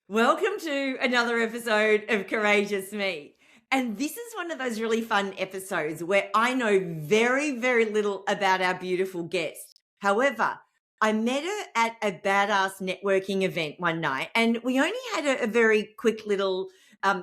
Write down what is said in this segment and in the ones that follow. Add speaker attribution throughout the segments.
Speaker 1: Welcome to another episode of Courageous Me. And this is one of those really fun episodes where I know very, very little about our beautiful guest. However, I met her at a badass networking event one night and we only had a very quick little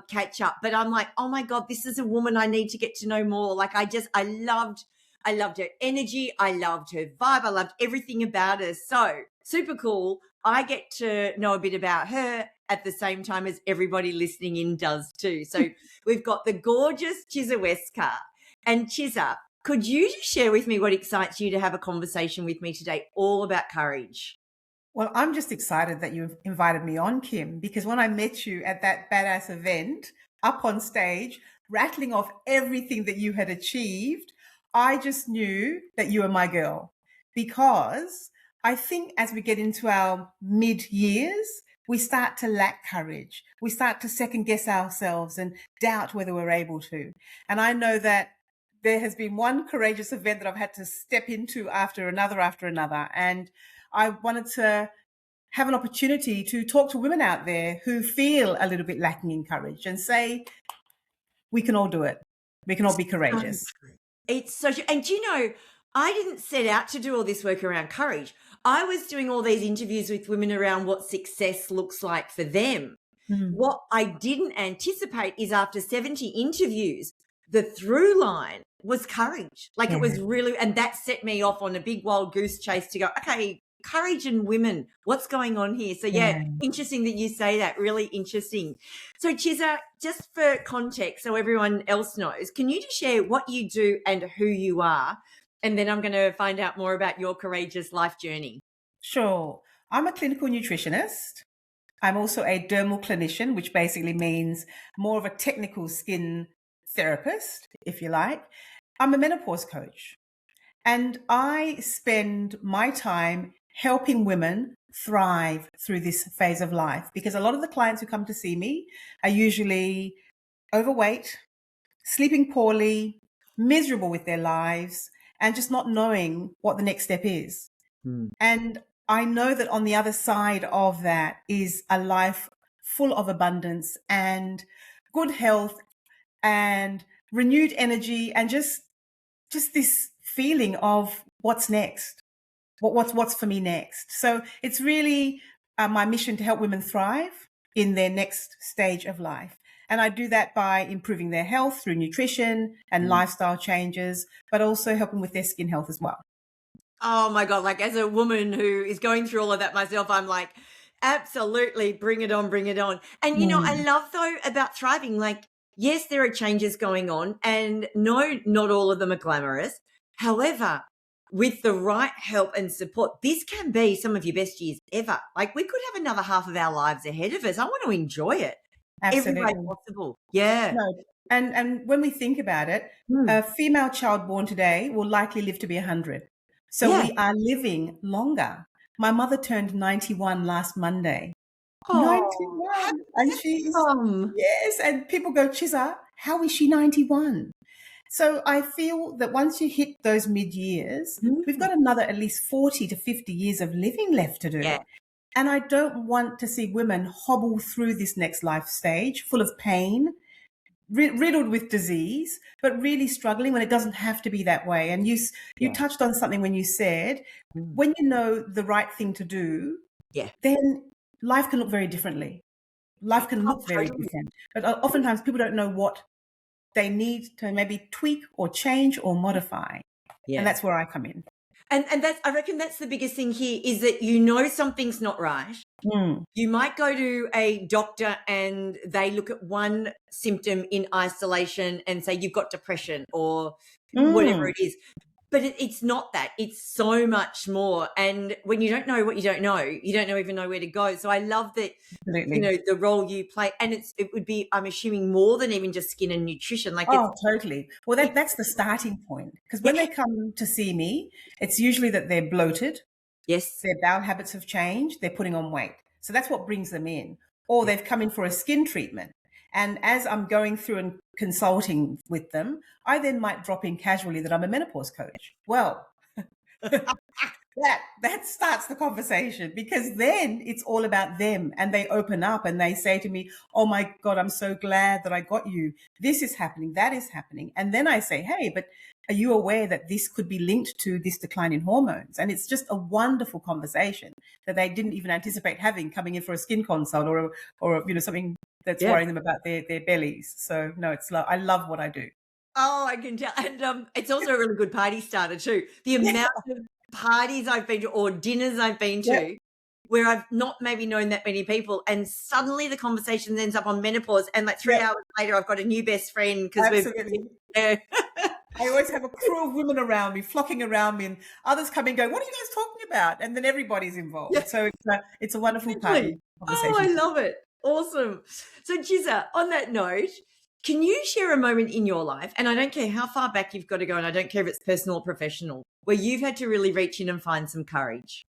Speaker 1: catch up. But I'm like, oh my God, this is a woman I need to get to know more. Like I loved her energy. I loved her vibe. I loved everything about her. So super cool. I get to know a bit about her at the same time as everybody listening in does too. So we've got the gorgeous Chiza Westcarr. And Chiza, could you just share with me what excites you to have a conversation with me today all about courage?
Speaker 2: Well, I'm just excited that you've invited me on, Kim, because when I met you at that badass event up on stage, rattling off everything that you had achieved, I just knew that you were my girl. Because I think as we get into our mid years, we start to lack courage. We start to second guess ourselves and doubt whether we're able to. And I know that there has been one courageous event that I've had to step into after another. And I wanted to have an opportunity to talk to women out there who feel a little bit lacking in courage and say, we can all do it. We can all be courageous.
Speaker 1: It's so true. And do you know, I didn't set out to do all this work around courage. I was doing all these interviews with women around what success looks like for them.
Speaker 2: Mm.
Speaker 1: What I didn't anticipate is after 70 interviews, the through line was courage. Like it was really, and that set me off on a big wild goose chase to go, okay, courage and women, what's going on here? So yeah, interesting that you say that, really interesting. So Chiza, just for context, so everyone else knows, can you just share what you do and who you are? And then I'm going to find out more about your courageous life journey.
Speaker 2: Sure. I'm a clinical nutritionist. I'm also a dermal clinician, which basically means more of a technical skin therapist, if you like. I'm a menopause coach. And I spend my time helping women thrive through this phase of life because a lot of the clients who come to see me are usually overweight, sleeping poorly, miserable with their lives, and just not knowing what the next step is. And I know that on the other side of that is a life full of abundance and good health and renewed energy and just this feeling of what's next, what's for me next. So it's really my mission to help women thrive in their next stage of life. And I do that by improving their health through nutrition and lifestyle changes, but also helping with their skin health as well.
Speaker 1: Oh my God. Like as a woman who is going through all of that myself, I'm like, absolutely, bring it on, bring it on. And, you know, I love though about thriving, like, yes, there are changes going on and no, not all of them are glamorous. However, with the right help and support, this can be some of your best years ever. Like we could have another half of our lives ahead of us. I want to enjoy it every way
Speaker 2: Absolutely.
Speaker 1: possible. Yeah.
Speaker 2: No. And when we think about it, a female child born today will likely live to be 100. So
Speaker 1: Yeah.
Speaker 2: we are living longer. My mother turned 91 last Monday.
Speaker 1: Oh,
Speaker 2: 91. And she is,
Speaker 1: awesome.
Speaker 2: yes. And people go, Chiza, how is she 91? So I feel that once you hit those mid years, we've got another at least 40 to 50 years of living left to do.
Speaker 1: Yeah.
Speaker 2: And I don't want to see women hobble through this next life stage full of pain, riddled with disease, but really struggling when it doesn't have to be that way. And you touched on something when you said, when you know the right thing to do, then life can look very differently. Life can look very different. But oftentimes people don't know what they need to maybe tweak or change or modify.
Speaker 1: Yeah.
Speaker 2: And that's where I come in.
Speaker 1: And that's, I reckon that's the biggest thing here is that you know something's not right. You might go to a doctor and they look at one symptom in isolation and say you've got depression or whatever it is. But it's not that. It's so much more. And when you don't know what you don't know even know where to go. So I love that, you know, the role you play. And it would be, I'm assuming, more than even just skin and nutrition. Like,
Speaker 2: totally. Well, that's the starting point. Because when they come to see me, it's usually that they're bloated.
Speaker 1: Yes.
Speaker 2: Their bowel habits have changed. They're putting on weight. So that's what brings them in. Or they've come in for a skin treatment. And as I'm going through and consulting with them, I then might drop in casually that I'm a menopause coach. Well, that starts the conversation, because then it's all about them, and they open up and they say to me, oh my God, I'm so glad that I got you. This is happening, that is happening. And then I say, hey, but are you aware that this could be linked to this decline in hormones? And it's just a wonderful conversation that they didn't even anticipate having, coming in for a skin consult, or something that's
Speaker 1: Yeah.
Speaker 2: worrying them about their bellies. So no, I love what I do.
Speaker 1: Oh, I can tell. And it's also a really good party starter too. The amount of parties I've been to or dinners I've been
Speaker 2: Yeah,
Speaker 1: to where I've not maybe known that many people, and suddenly the conversation ends up on menopause, and like 3
Speaker 2: yeah,
Speaker 1: hours later I've got a new best friend because we've
Speaker 2: absolutely.
Speaker 1: yeah.
Speaker 2: I always have a crew of women around me, flocking around me, and others come and go, what are you guys talking about? And then everybody's
Speaker 1: Yeah,
Speaker 2: involved. So it's a wonderful
Speaker 1: exactly.
Speaker 2: party
Speaker 1: Oh, I
Speaker 2: conversation.
Speaker 1: love it. Awesome. So Chiza, on that note, can you share a moment in your life, and I don't care how far back you've got to go, and I don't care if it's personal or professional, where you've had to really reach in and find some courage?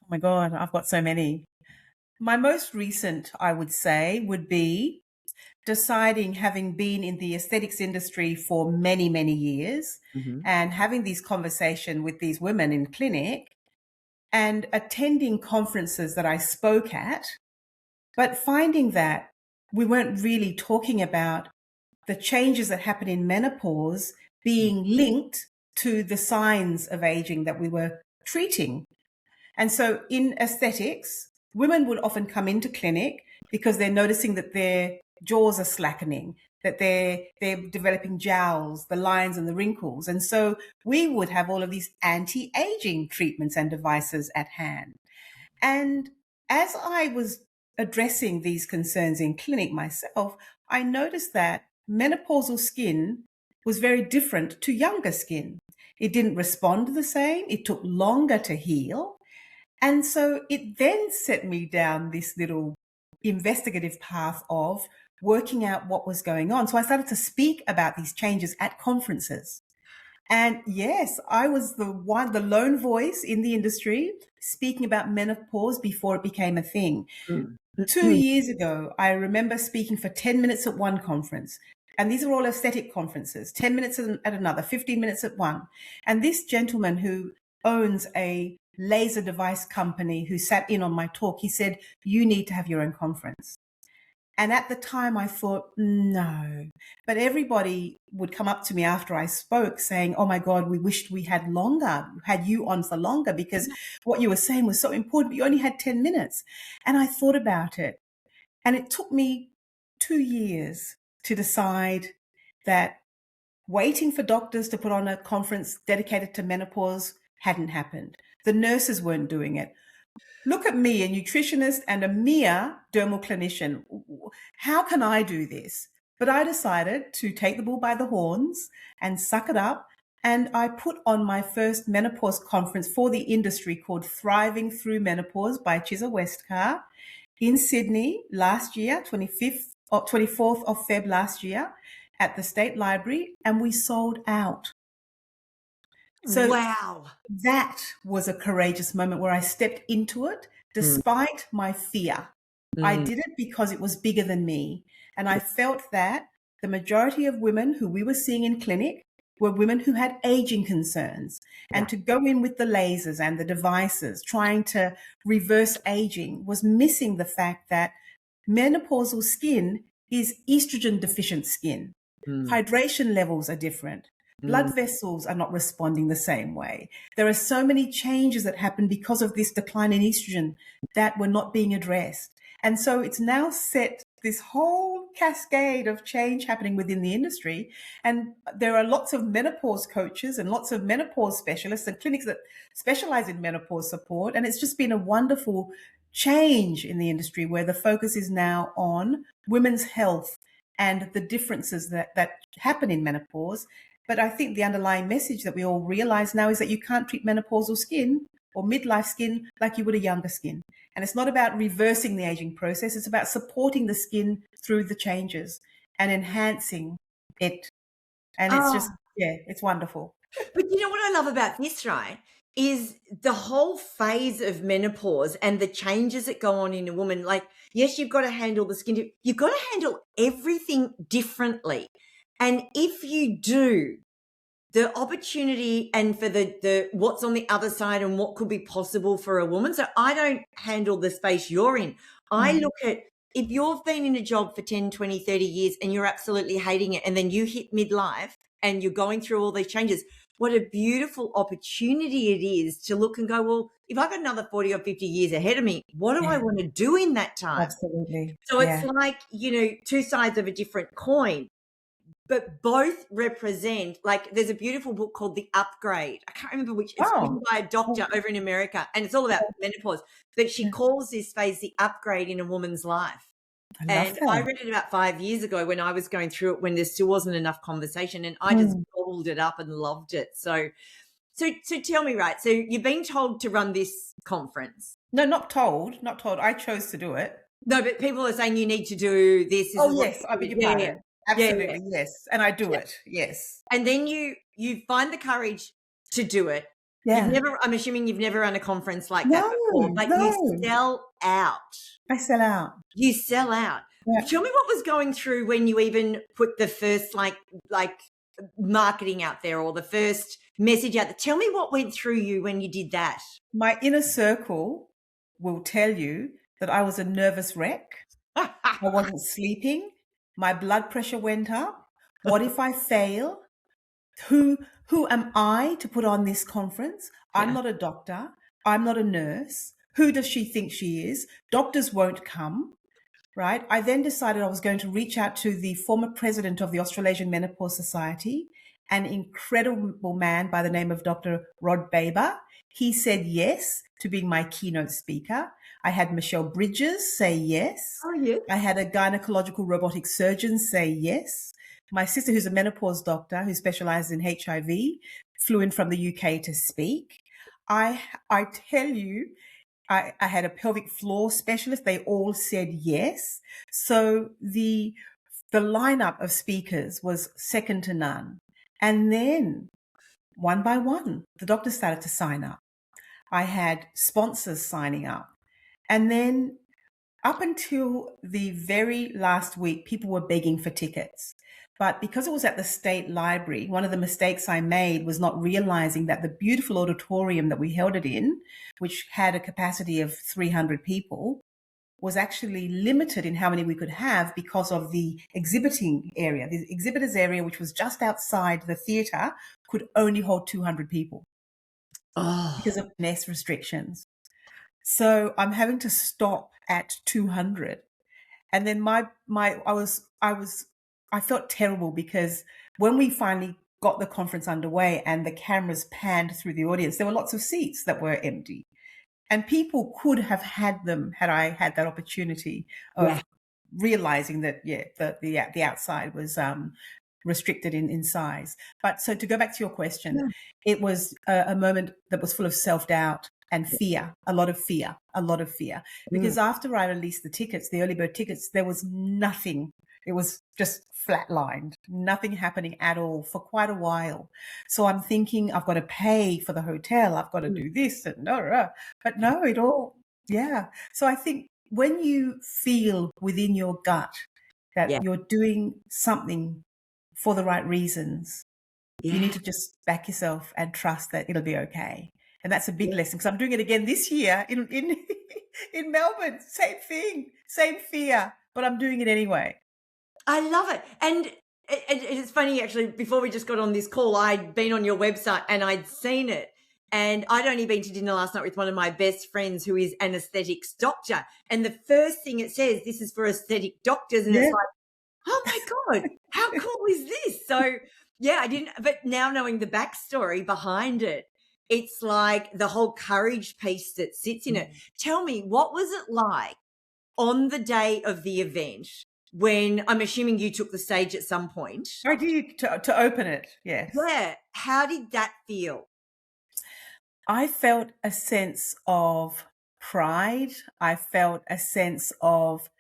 Speaker 2: Oh my God, I've got so many. My most recent, I would say, would be deciding, having been in the aesthetics industry for many, many years,
Speaker 1: Mhm.
Speaker 2: and having these conversations with these women in clinic, and attending conferences that I spoke at, but finding that we weren't really talking about the changes that happen in menopause being linked to the signs of aging that we were treating. And so in aesthetics, women would often come into clinic because they're noticing that their jaws are slackening, that they're developing jowls, the lines and the wrinkles. And so we would have all of these anti-aging treatments and devices at hand. And as I was addressing these concerns in clinic myself, I noticed that menopausal skin was very different to younger skin. It didn't respond the same. It took longer to heal. And so it then set me down this little investigative path of working out what was going on. So I started to speak about these changes at conferences. And yes, I was the lone voice in the industry speaking about menopause before it became a thing.
Speaker 1: Mm.
Speaker 2: 2 years ago, I remember speaking for 10 minutes at one conference. And these are all aesthetic conferences, 10 minutes at another, 15 minutes at one. And this gentleman who owns a laser device company who sat in on my talk, he said, you need to have your own conference. And at the time I thought, no. But everybody would come up to me after I spoke saying, oh my God, we wished we had you on for longer, because what you were saying was so important, but you only had 10 minutes. And I thought about it. And it took me 2 years to decide that waiting for doctors to put on a conference dedicated to menopause hadn't happened. The nurses weren't doing it. Look at me, a nutritionist and a mere dermal clinician. How can I do this? But I decided to take the bull by the horns and suck it up. And I put on my first menopause conference for the industry called Thriving Through Menopause by Chiza Westcarr in Sydney last year, 25th or 24th of Feb last year at the State Library, and we sold out. So
Speaker 1: Wow.
Speaker 2: that was a courageous moment where I stepped into it
Speaker 1: Mm.
Speaker 2: despite my fear. I
Speaker 1: Mm.
Speaker 2: did it because it was bigger than me. And I felt that the majority of women who we were seeing in clinic were women who had aging concerns.
Speaker 1: Yeah.
Speaker 2: And to go in with the lasers and the devices, trying to reverse aging, was missing the fact that menopausal skin is estrogen deficient skin.
Speaker 1: Mm.
Speaker 2: Hydration levels are different.
Speaker 1: Mm.
Speaker 2: Blood vessels are not responding the same way. There are so many changes that happen because of this decline in estrogen that were not being addressed. And so it's now set this whole cascade of change happening within the industry. And there are lots of menopause coaches and lots of menopause specialists and clinics that specialize in menopause support. And it's just been a wonderful change in the industry where the focus is now on women's health and the differences that happen in menopause. But I think the underlying message that we all realize now is that you can't treat menopausal skin or midlife skin like you would a younger skin. And it's not about reversing the aging process. It's about supporting the skin through the changes and enhancing it. And it's just,
Speaker 1: Oh,
Speaker 2: yeah, it's wonderful.
Speaker 1: but you know what I love about this, right? Is the whole phase of menopause and the changes that go on in a woman. Like, yes, you've got to handle the skin, you've got to handle everything differently. And if you do, the opportunity and for the what's on the other side and what could be possible for a woman. So I don't handle the space you're in. I look at, if you've been in a job for 10, 20, 30 years and you're absolutely hating it, and then you hit midlife and you're going through all these changes, what a beautiful opportunity it is to look and go, well, if I've got another 40 or 50 years ahead of me, what do I want to do in that time?
Speaker 2: Absolutely.
Speaker 1: So it's like, two sides of a different coin, but both represent, like, there's a beautiful book called The Upgrade. I can't remember which, it's written by a doctor over in America, and it's all about menopause, but she calls this phase the upgrade in a woman's life. I read it about 5 years ago when I was going through it, when there still wasn't enough conversation, and I just gobbled it up and loved it. So tell me, right, so you've been told to run this conference.
Speaker 2: No, not told. I chose to do it.
Speaker 1: No, but people are saying you need to do this.
Speaker 2: Yes, I beg your pardon. Absolutely, yes. And I do it, yes.
Speaker 1: And then you find the courage to do it.
Speaker 2: Yeah.
Speaker 1: I'm assuming you've never run a conference like that before. Like, you sell out.
Speaker 2: I sell out.
Speaker 1: You sell out.
Speaker 2: Yeah.
Speaker 1: Tell me what was going through when you even put the first like marketing out there, or the first message out there. Tell me what went through you when you did that.
Speaker 2: My inner circle will tell you that I was a nervous wreck. I wasn't sleeping. My blood pressure went up. What if I fail? Who am I to put on this conference? I'm not a doctor. I'm not a nurse. Who does she think she is? Doctors won't come, right? I then decided I was going to reach out to the former president of the Australasian Menopause Society, an incredible man by the name of Dr. Rod Baber. He said yes to being my keynote speaker. I had Michelle Bridges say yes.
Speaker 1: Oh, yeah.
Speaker 2: I had a gynecological robotic surgeon say yes. My sister, who's a menopause doctor who specializes in HIV, flew in from the UK to speak. I tell you, I had a pelvic floor specialist. They all said yes. So the lineup of speakers was second to none. And then one by one, the doctors started to sign up. I had sponsors signing up. And then up until the very last week, people were begging for tickets. But because it was at the State Library, one of the mistakes I made was not realizing that the beautiful auditorium that we held it in, which had a capacity of 300 people, was actually limited in how many we could have because of the exhibiting area. The exhibitors area, which was just outside the theatre, could only hold 200 people because of mass restrictions. So I'm having to stop at 200. And then I felt terrible because when we finally got the conference underway and the cameras panned through the audience, there were lots of seats that were empty. And people could have had them had I had that opportunity of realizing that, the outside was restricted in size. But so to go back to your question, it was a moment that was full of self-doubt and fear, a lot of fear. Because after I released the tickets, the early bird tickets, there was nothing. It was just flatlined, nothing happening at all for quite a while. So I'm thinking, I've got to pay for the hotel. I've got to do this and but no, it all, So I think when you feel within your gut that you're doing something for the right reasons, you need to just back yourself and trust that it'll be okay. And that's a big lesson, because I'm doing it again this year in Melbourne. Same thing, same fear, but I'm doing it anyway.
Speaker 1: I love it. And it's funny, actually, before we just got on this call, I'd been on your website and I'd seen it. And I'd only been to dinner last night with one of my best friends who is an aesthetics doctor. And the first thing it says, this is for aesthetic doctors. And it's like, oh my God, how cool is this? So, I didn't, but now knowing the backstory behind it, it's like the whole courage piece that sits in it. Tell me, what was it like on the day of the event, when I'm assuming you took the stage at some point?
Speaker 2: I did, to open it, yes.
Speaker 1: Yeah. How did that feel?
Speaker 2: I felt a sense of pride. I felt a sense of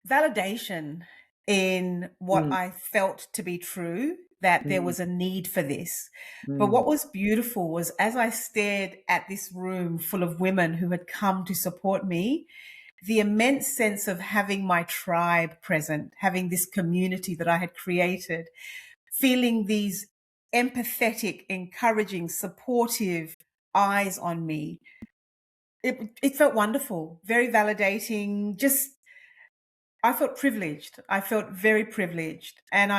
Speaker 2: validation in what I felt to be true, that there was a need for this. But what was beautiful was, as I stared at this room full of women who had come to support me, the immense sense of having my tribe present, having this community that I had created, feeling these empathetic, encouraging, supportive eyes on me. It felt wonderful, very validating. Just, I felt privileged. I felt very privileged. And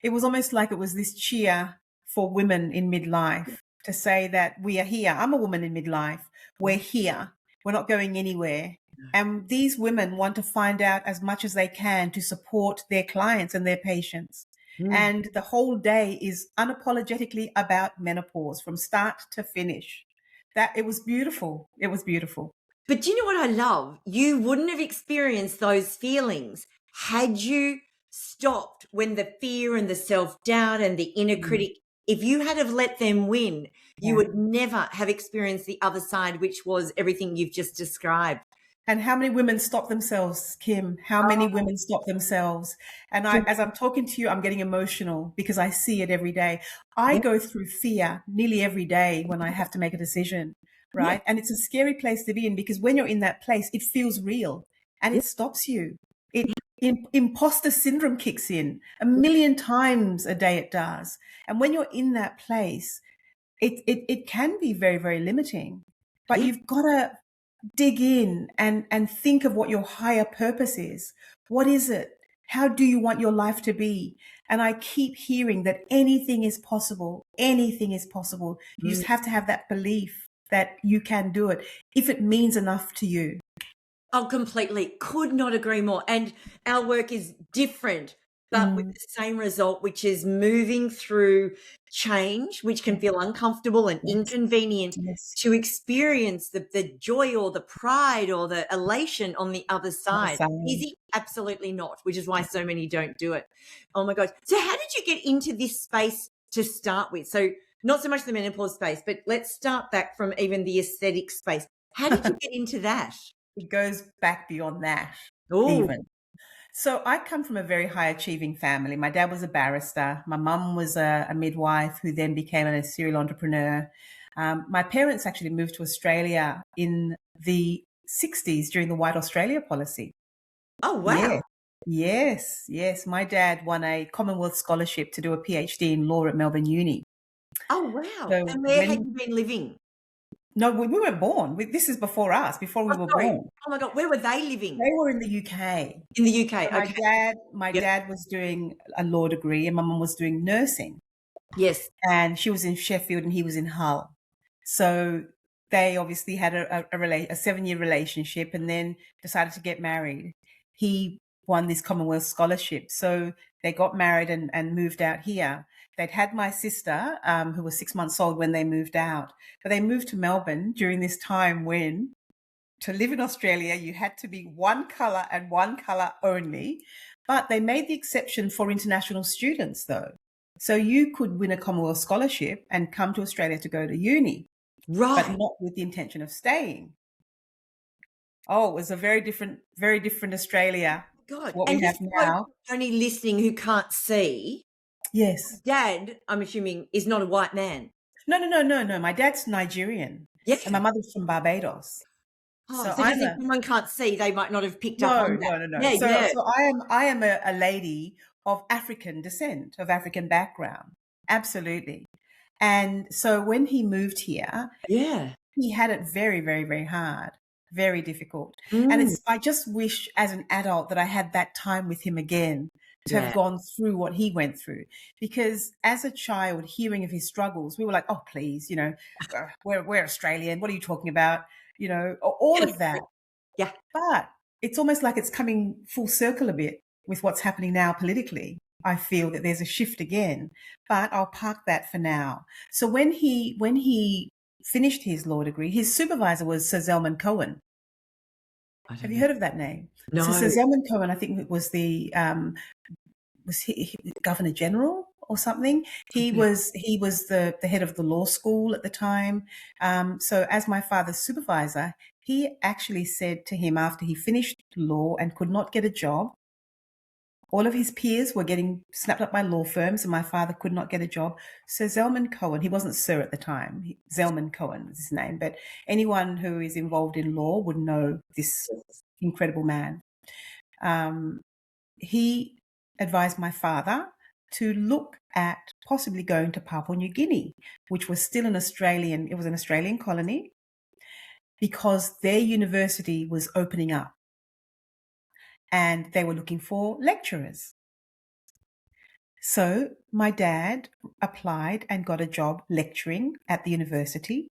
Speaker 2: it was almost like it was this cheer for women in midlife to say that we are here. I'm a woman in midlife. We're here. We're not going anywhere. And these women want to find out as much as they can to support their clients and their patients. And the whole day is unapologetically about menopause from start to finish. That it was beautiful. It was beautiful.
Speaker 1: But do you know what I love? You wouldn't have experienced those feelings had you stopped when the fear and the self-doubt and the inner critic, if you had have let them win, you would never have experienced the other side, which was everything you've just described.
Speaker 2: And how many women stop themselves, Kim? How many women stop themselves? And as I'm talking to you, I'm getting emotional because I see it every day. I go through fear nearly every day when I have to make a decision, right? And it's a scary place to be in because when you're in that place, it feels real and it stops you. Imposter syndrome kicks in 1,000,000 times a day. It does. And when you're in that place, it can be very, very limiting. But you've got to dig in and think of what your higher purpose is. What is it? How do you want your life to be? And I keep hearing that anything is possible. Anything is possible. You just have to have that belief that you can do it if it means enough to you.
Speaker 1: Oh, completely. Could not agree more. And our work is different, but with the same result, which is moving through change, which can feel uncomfortable and inconvenient, to experience the joy or the pride or the elation on the other side. Easy? Absolutely not, which is why so many don't do it. Oh my gosh. So how did you get into this space to start with? So not so much the menopause space, but let's start back from even the aesthetic space. How did you get into that?
Speaker 2: It goes back beyond that,
Speaker 1: Ooh.
Speaker 2: even. So I come from a very high achieving family. My dad was a barrister. My mum was a midwife who then became a serial entrepreneur. My parents actually moved to Australia in the 60s during the White Australia policy.
Speaker 1: Oh, wow.
Speaker 2: Yeah. Yes. My dad won a Commonwealth scholarship to do a PhD in law at Melbourne Uni.
Speaker 1: Oh, wow.
Speaker 2: So
Speaker 1: And where had you been living?
Speaker 2: No, we weren't born. This is before us, before we were
Speaker 1: Sorry.
Speaker 2: born.
Speaker 1: Oh my God. Where were they living?
Speaker 2: They were in the UK.
Speaker 1: In the UK.
Speaker 2: So
Speaker 1: Okay.
Speaker 2: my dad was doing a law degree and my mum was doing nursing.
Speaker 1: Yes.
Speaker 2: And she was in Sheffield and he was in Hull. So they obviously had a 7-year relationship and then decided to get married. He won this Commonwealth scholarship. So they got married and moved out here. They'd had my sister, who was 6 months old when they moved out. But they moved to Melbourne during this time when to live in Australia, you had to be one colour and one colour only. But they made the exception for international students, though. So you could win a Commonwealth scholarship and come to Australia to go to uni,
Speaker 1: Right.
Speaker 2: but not with the intention of staying. Oh, it was a very different Australia.
Speaker 1: God.
Speaker 2: What
Speaker 1: And
Speaker 2: we have
Speaker 1: just
Speaker 2: now.
Speaker 1: only listening who can't see,
Speaker 2: Yes.
Speaker 1: Dad, I'm assuming, is not a white man.
Speaker 2: No. My dad's Nigerian.
Speaker 1: Yeah.
Speaker 2: And my mother's from Barbados.
Speaker 1: Oh,
Speaker 2: So
Speaker 1: so
Speaker 2: I'm
Speaker 1: just if someone can't see, they might not have picked up on that.
Speaker 2: No.
Speaker 1: Yeah,
Speaker 2: So
Speaker 1: yeah.
Speaker 2: I am a lady of African descent, of African background. Absolutely. And so when he moved here,
Speaker 1: Yeah.
Speaker 2: he had it very, very, very hard, very difficult. And I just wish as an adult that I had that time with him again to have gone through what he went through. Because as a child, hearing of his struggles, we were like, oh, please, we're Australian. What are you talking about? All of that.
Speaker 1: Yeah.
Speaker 2: But it's almost like it's coming full circle a bit with what's happening now politically. I feel that there's a shift again, but I'll park that for now. So when he finished his law degree, his supervisor was Sir Zelman Cohen. Have you heard of that name?
Speaker 1: No.
Speaker 2: So Sir Zelman Cohen, I think it was the was he Governor General or something? He was the head of the law school at the time. So as my father's supervisor, he actually said to him after he finished law and could not get a job, all of his peers were getting snapped up by law firms and my father could not get a job. So Zelman Cohen, he wasn't Sir at the time, Zelman Cohen was his name, but anyone who is involved in law would know this incredible man. He advised my father to look at possibly going to Papua New Guinea, which was still an Australian colony, because their university was opening up and they were looking for lecturers. So my dad applied and got a job lecturing at the university.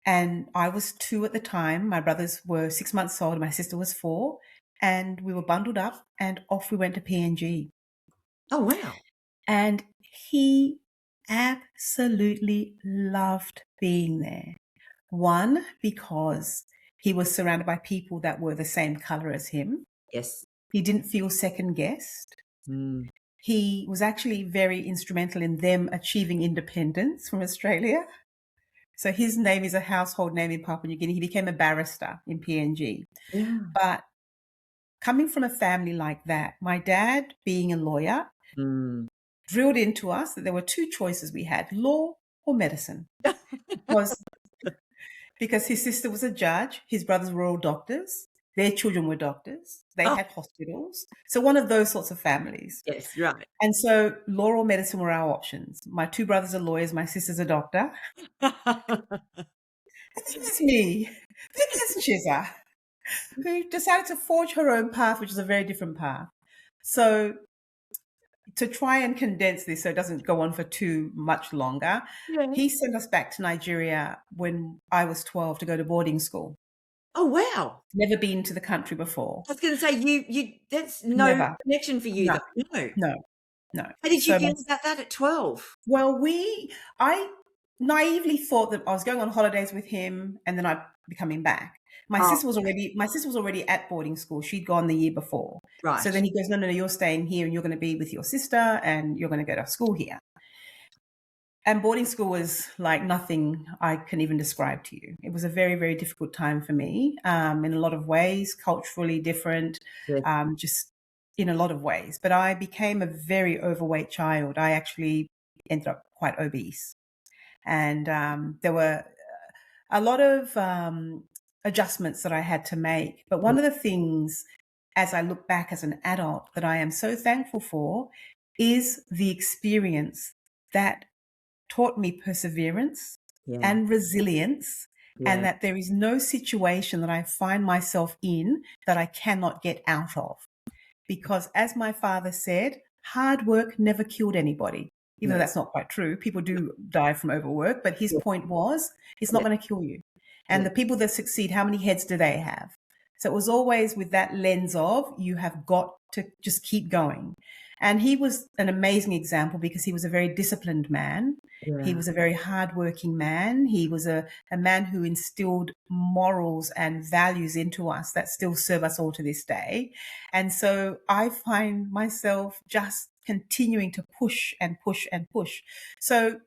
Speaker 2: And I was 2 at the time. My brothers were 6 months old. My sister was 4. And we were bundled up and off we went to PNG.
Speaker 1: Oh, wow.
Speaker 2: And he absolutely loved being there. One, because he was surrounded by people that were the same color as him.
Speaker 1: Yes.
Speaker 2: He didn't feel second guessed.
Speaker 1: Mm.
Speaker 2: He was actually very instrumental in them achieving independence from Australia. So his name is a household name in Papua New Guinea. He became a barrister in PNG.
Speaker 1: Yeah.
Speaker 2: But coming from a family like that, my dad being a lawyer, drilled into us that there were 2 choices we had, law or medicine. Because his sister was a judge, his brothers were all doctors, their children were doctors, they had hospitals. So one of those sorts of families.
Speaker 1: Yes, right.
Speaker 2: And so law or medicine were our options. My 2 brothers are lawyers, my sister's a doctor. It's me. This is Chiza, who decided to forge her own path, which is a very different path. So to try and condense this so it doesn't go on for too much longer, he sent us back to Nigeria when I was 12 to go to boarding school.
Speaker 1: Oh, wow.
Speaker 2: Never been to the country before.
Speaker 1: I was going to say, you that's no
Speaker 2: Never.
Speaker 1: connection for you,
Speaker 2: No.
Speaker 1: though. No.
Speaker 2: No.
Speaker 1: How did you
Speaker 2: So
Speaker 1: feel about that at 12?
Speaker 2: Well, I naively thought that I was going on holidays with him and then I'd be coming back. My sister was already at boarding school. She'd gone the year before.
Speaker 1: Right.
Speaker 2: So then he goes, no, you're staying here and you're going to be with your sister and you're going to go to school here. And boarding school was like nothing I can even describe to you. It was a very, very difficult time for me, in a lot of ways, culturally different, just in a lot of ways. But I became a very overweight child. I actually ended up quite obese. And there were a lot of adjustments that I had to make. But one of the things, as I look back as an adult, that I am so thankful for is the experience that taught me perseverance and resilience, and that there is no situation that I find myself in that I cannot get out of. Because as my father said, hard work never killed anybody. Even though that's not quite true. People do die from overwork, but his point was, it's not going to kill you. And the people that succeed, how many heads do they have? So it was always with that lens of, you have got to just keep going. And he was an amazing example because he was a very disciplined man. Yeah. He was a very hardworking man. He was a man who instilled morals and values into us that still serve us all to this day. And so I find myself just continuing to push and push and push. So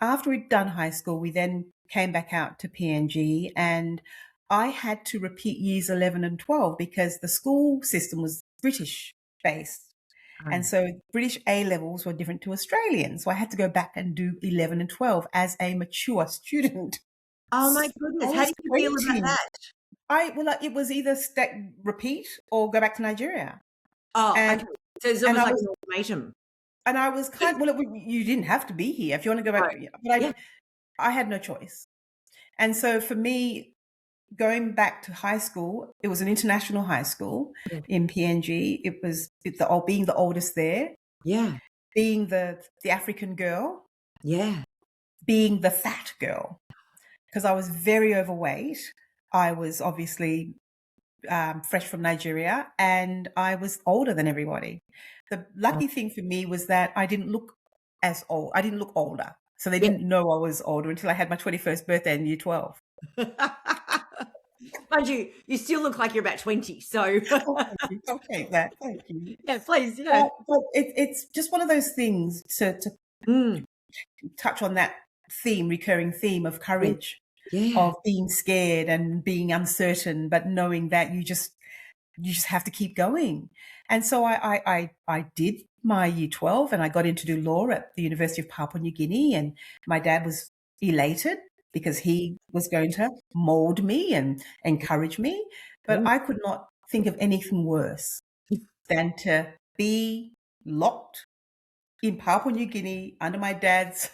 Speaker 2: after we'd done high school, we then came back out to PNG, and I had to repeat years 11 and 12 because the school system was British based. And so British A levels were different to Australian. So I had to go back and do 11 and 12 as a mature student.
Speaker 1: Oh my goodness. How did you feel about that?
Speaker 2: It was either repeat or go back to Nigeria.
Speaker 1: Oh, okay. So it's almost like an ultimatum.
Speaker 2: And I was you didn't have to be here if you want to go back. Right. But I had no choice. And so for me, going back to high school, it was an international high school in PNG. It was being the oldest there. Yeah. Being the African girl. Yeah. Being the fat girl. Because I was very overweight. I was obviously fresh from Nigeria, and I was older than everybody. The lucky thing for me was that I didn't look as old. I didn't look older. So they didn't know I was older until I had my 21st birthday in year 12.
Speaker 1: Mind you, you still look like you're about 20, so...
Speaker 2: I'll take that, thank you.
Speaker 1: Yeah, please, yeah.
Speaker 2: But it's just one of those things to touch on that recurring theme of courage, of being scared and being uncertain, but knowing that you just have to keep going. And so I did my year 12 and I got in to do law at the University of Papua New Guinea, and my dad was elated because he was going to mold me and encourage me. But I could not think of anything worse than to be locked in Papua New Guinea under my dad's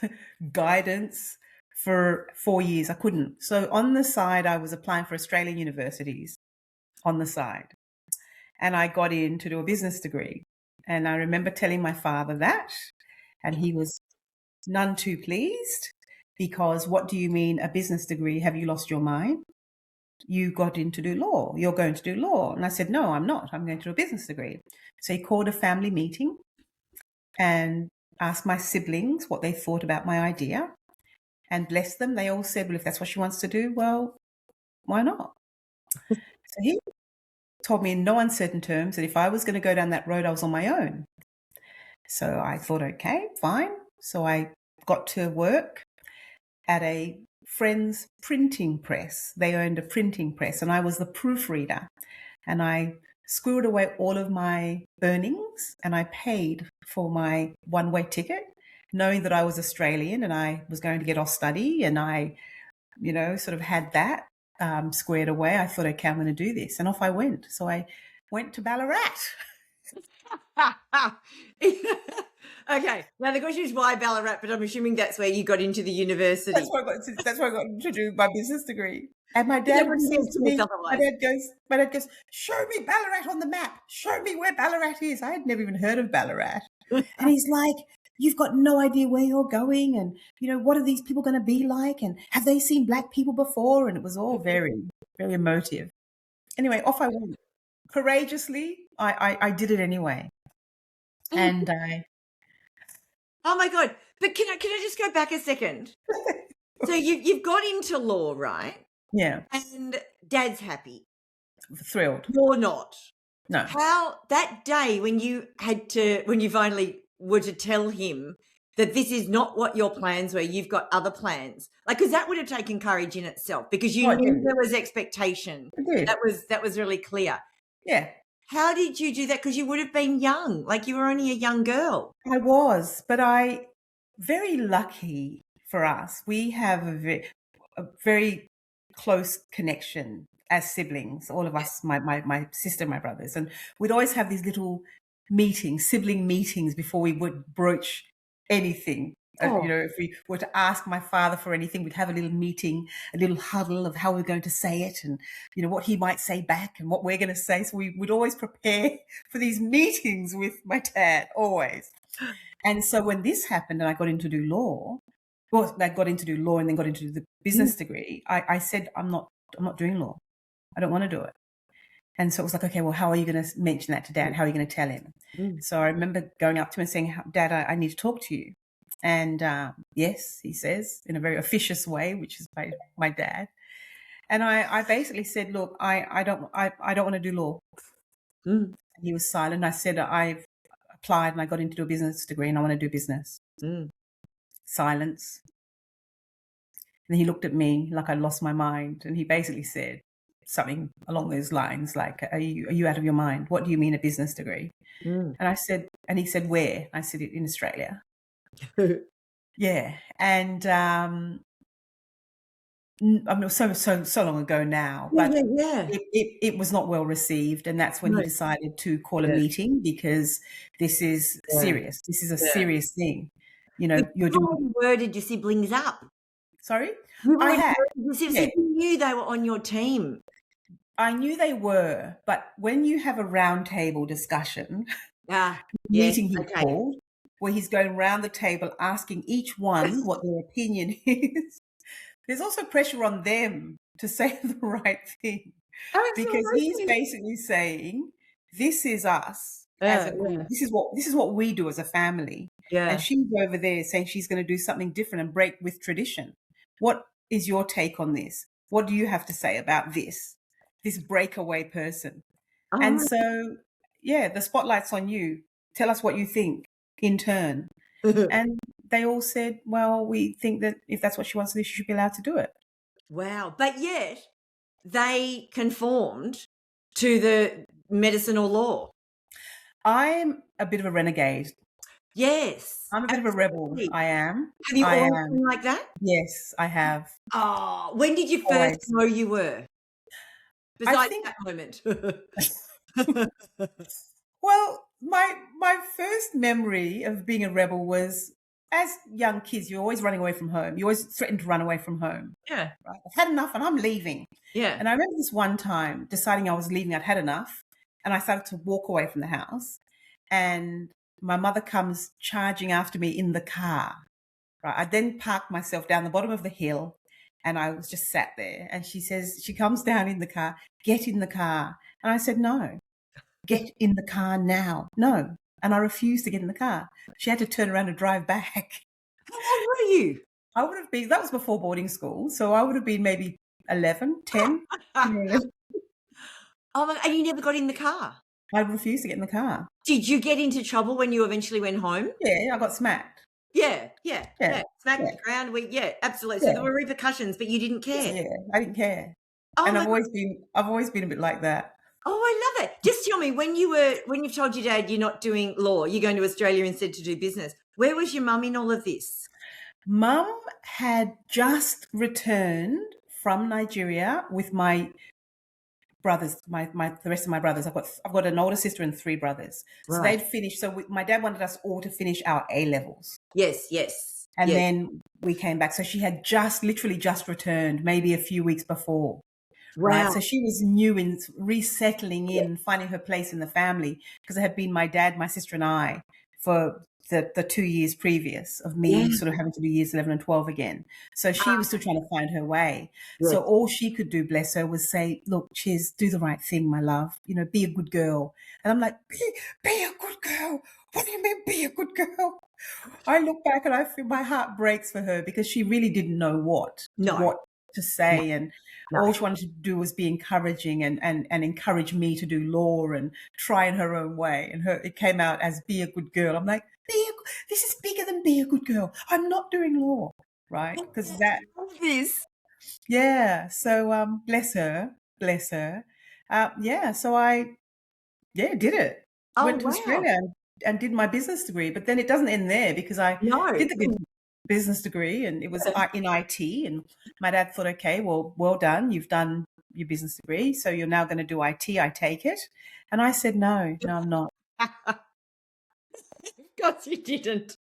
Speaker 2: guidance for 4 years. I couldn't. So on the side, I was applying for Australian universities on the side. And I got in to do a business degree. And I remember telling my father that, and he was none too pleased because what do you mean a business degree? Have you lost your mind? You got in to do law. You're going to do law. And I said, no, I'm not. I'm going to do a business degree. So he called a family meeting and asked my siblings what they thought about my idea. And bless them, they all said, well, if that's what she wants to do, well, why not? So he told me in no uncertain terms that if I was going to go down that road, I was on my own. So I thought, okay, fine. So I got to work at a friend's printing press. They owned a printing press, and I was the proofreader. And I squirreled away all of my earnings, and I paid for my one-way ticket, knowing that I was Australian and I was going to get off study, and I, sort of had that squared away. I thought, okay, I'm going to do this. And off I went. So I went to Ballarat.
Speaker 1: Okay. Now the question is why Ballarat, but I'm assuming that's where you got into the university.
Speaker 2: That's where I got to do my business degree. And my dad says to me, my dad goes, show me Ballarat on the map. Show me where Ballarat is. I had never even heard of Ballarat. And he's like, you've got no idea where you're going. And, what are these people going to be like? And have they seen black people before? And it was all very, very emotive. Anyway, off I went. Courageously, I did it anyway. And
Speaker 1: oh my God. But can I just go back a second? So you've got into law, right?
Speaker 2: Yeah.
Speaker 1: And Dad's happy.
Speaker 2: Thrilled.
Speaker 1: You're not.
Speaker 2: No.
Speaker 1: How that day when you finally were to tell him that this is not what your plans were, you've got other plans. Like, because that would have taken courage in itself, because you knew there was expectation. That was really clear.
Speaker 2: Yeah.
Speaker 1: How did you do that? Because you would have been young, like you were only a young girl.
Speaker 2: I was, but very lucky for us. We have a very close connection as siblings, all of us, my sister, my brothers. And we'd always have these little meetings, sibling meetings, before we would broach anything. If we were to ask my father for anything, we'd have a little meeting, a little huddle of how we're going to say it and, what he might say back and what we're going to say. So we would always prepare for these meetings with my dad, always. And so when this happened and I got into do law, I got into do law and then got into the business degree, I said, I'm not doing law. I don't want to do it. And so it was like, okay, well, how are you going to mention that to Dad? How are you going to tell him? So I remember going up to him and saying, Dad, I need to talk to you. And yes, he says, in a very officious way, which is my dad. And I basically said, look, I don't want to do law. He was silent. I said, I've applied and I got into a business degree and I want to do business. Silence. And then he looked at me like I lost my mind. And he basically said something along those lines, like, are you out of your mind? What do you mean a business degree? And I said, and he said, where? I said, in Australia. Yeah. And so long ago now, but it was not well received. And that's when he decided to call a meeting, because this is serious. This is a serious thing. You're doing.
Speaker 1: Worded your siblings up.
Speaker 2: Sorry?
Speaker 1: I had. You knew they were on your team.
Speaker 2: I knew they were, but when you have a round table discussion, meeting he called, where he's going around the table asking each one what their opinion is, there's also pressure on them to say the right thing. Because he's basically saying, this is us as a group. This is what we do as a family. And she's over there saying she's going to do something different and break with tradition. What is your take on this? What do you have to say about this breakaway person? And so, the spotlight's on you. Tell us what you think in turn. And they all said, well, we think that if that's what she wants to do, she should be allowed to do it.
Speaker 1: Wow. But yet they conformed to the medicine or law.
Speaker 2: I'm a bit of a renegade.
Speaker 1: Yes.
Speaker 2: I'm a bit of a rebel. I am.
Speaker 1: Have you always been like that?
Speaker 2: Yes, I have.
Speaker 1: Oh, when did you first know you were? Besides that moment.
Speaker 2: Well, my first memory of being a rebel was, as young kids, you're always running away from home. You always threaten to run away from home.
Speaker 1: Yeah.
Speaker 2: Right? I've had enough and I'm leaving.
Speaker 1: Yeah.
Speaker 2: And I remember this one time deciding I was leaving, I'd had enough, and I started to walk away from the house. And my mother comes charging after me in the car. Right. I then parked myself down the bottom of the hill and I was just sat there. And she comes down in the car, get in the car. And I said, no, get in the car now. No. And I refused to get in the car. She had to turn around and drive back.
Speaker 1: How old were you?
Speaker 2: I would have been, that was before boarding school. So I would have been maybe 11, 10.
Speaker 1: Oh, and you never got in the car?
Speaker 2: I refused to get in the car.
Speaker 1: Did you get into trouble when you eventually went home?
Speaker 2: Yeah, I got smacked.
Speaker 1: Yeah. Smacked
Speaker 2: yeah.
Speaker 1: the ground. Absolutely. So
Speaker 2: Yeah.
Speaker 1: there were repercussions, but you didn't care.
Speaker 2: Yeah, I didn't care.
Speaker 1: Oh,
Speaker 2: And
Speaker 1: my
Speaker 2: I've always been a bit like that.
Speaker 1: Oh, I love it. Just tell me, when you've told your dad you're not doing law, you're going to Australia instead to do business, where was your mum in all of this?
Speaker 2: Mum had just returned from Nigeria with my brothers, the rest of my brothers. I've got an older sister and 3 brothers. So
Speaker 1: Right.
Speaker 2: they'd finished. So my dad wanted us all to finish our A levels.
Speaker 1: Yes.
Speaker 2: And then we came back. So she had literally just returned, maybe a few weeks before.
Speaker 1: Wow.
Speaker 2: Right. So she was new in resettling in, finding her place in the family, because it had been my dad, my sister and I for the 2 years previous of me sort of having to do years 11 and 12 again. So she was still trying to find her way.
Speaker 1: Yes.
Speaker 2: So all she could do, bless her, was say, look, Chiz, do the right thing, my love. You know, be a good girl. And I'm like, be a good girl. What do you mean be a good girl? I look back and I feel my heart breaks for her, because she really didn't know what to say. And all she wanted to do was be encouraging and encourage me to do law and try in her own way. And it came out as be a good girl. I'm like, this is bigger than be a good girl. I'm not doing law, right? Because that.
Speaker 1: This.
Speaker 2: Yeah. So bless her. So I did it. Went to Australia and did my business degree. But then it doesn't end there, because I did the business degree, and it was in IT. And my dad thought, okay, well done. You've done your business degree, so you're now going to do IT, I take it. And I said, no, I'm not.
Speaker 1: God, you didn't.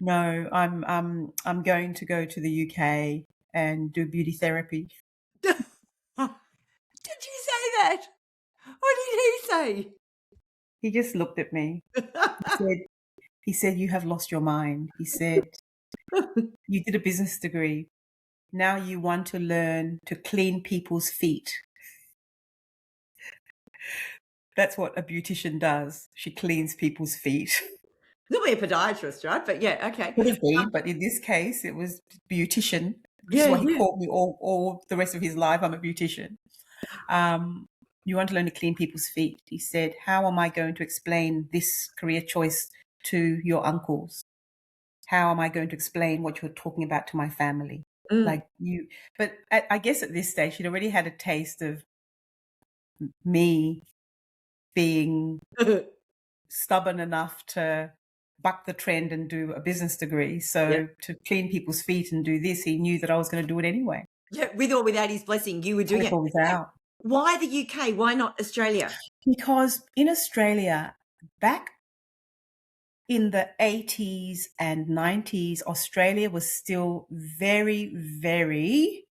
Speaker 2: No, I'm going to go to the UK and do beauty therapy.
Speaker 1: Did you say that? What did he say?
Speaker 2: He just looked at me. He said, you have lost your mind. He said, you did a business degree. Now you want to learn to clean people's feet. That's what a beautician does. She cleans people's feet.
Speaker 1: There'll be a podiatrist, right? But yeah, okay.
Speaker 2: Could have been, but in this case, it was beautician, which is why he called me all the rest of his life. I'm a beautician. You want to learn to clean people's feet. He said, how am I going to explain this career choice to your uncles? How am I going to explain what you're talking about to my family? But I guess at this stage, she'd already had a taste of me being stubborn enough to buck the trend and do a business degree. So to clean people's feet and do this, he knew that I was going to do it anyway.
Speaker 1: Yeah, with or without his blessing, you were doing it.
Speaker 2: Without.
Speaker 1: Why the UK? Why not Australia?
Speaker 2: Because in Australia, back in the 80s and 90s, Australia was still very, very...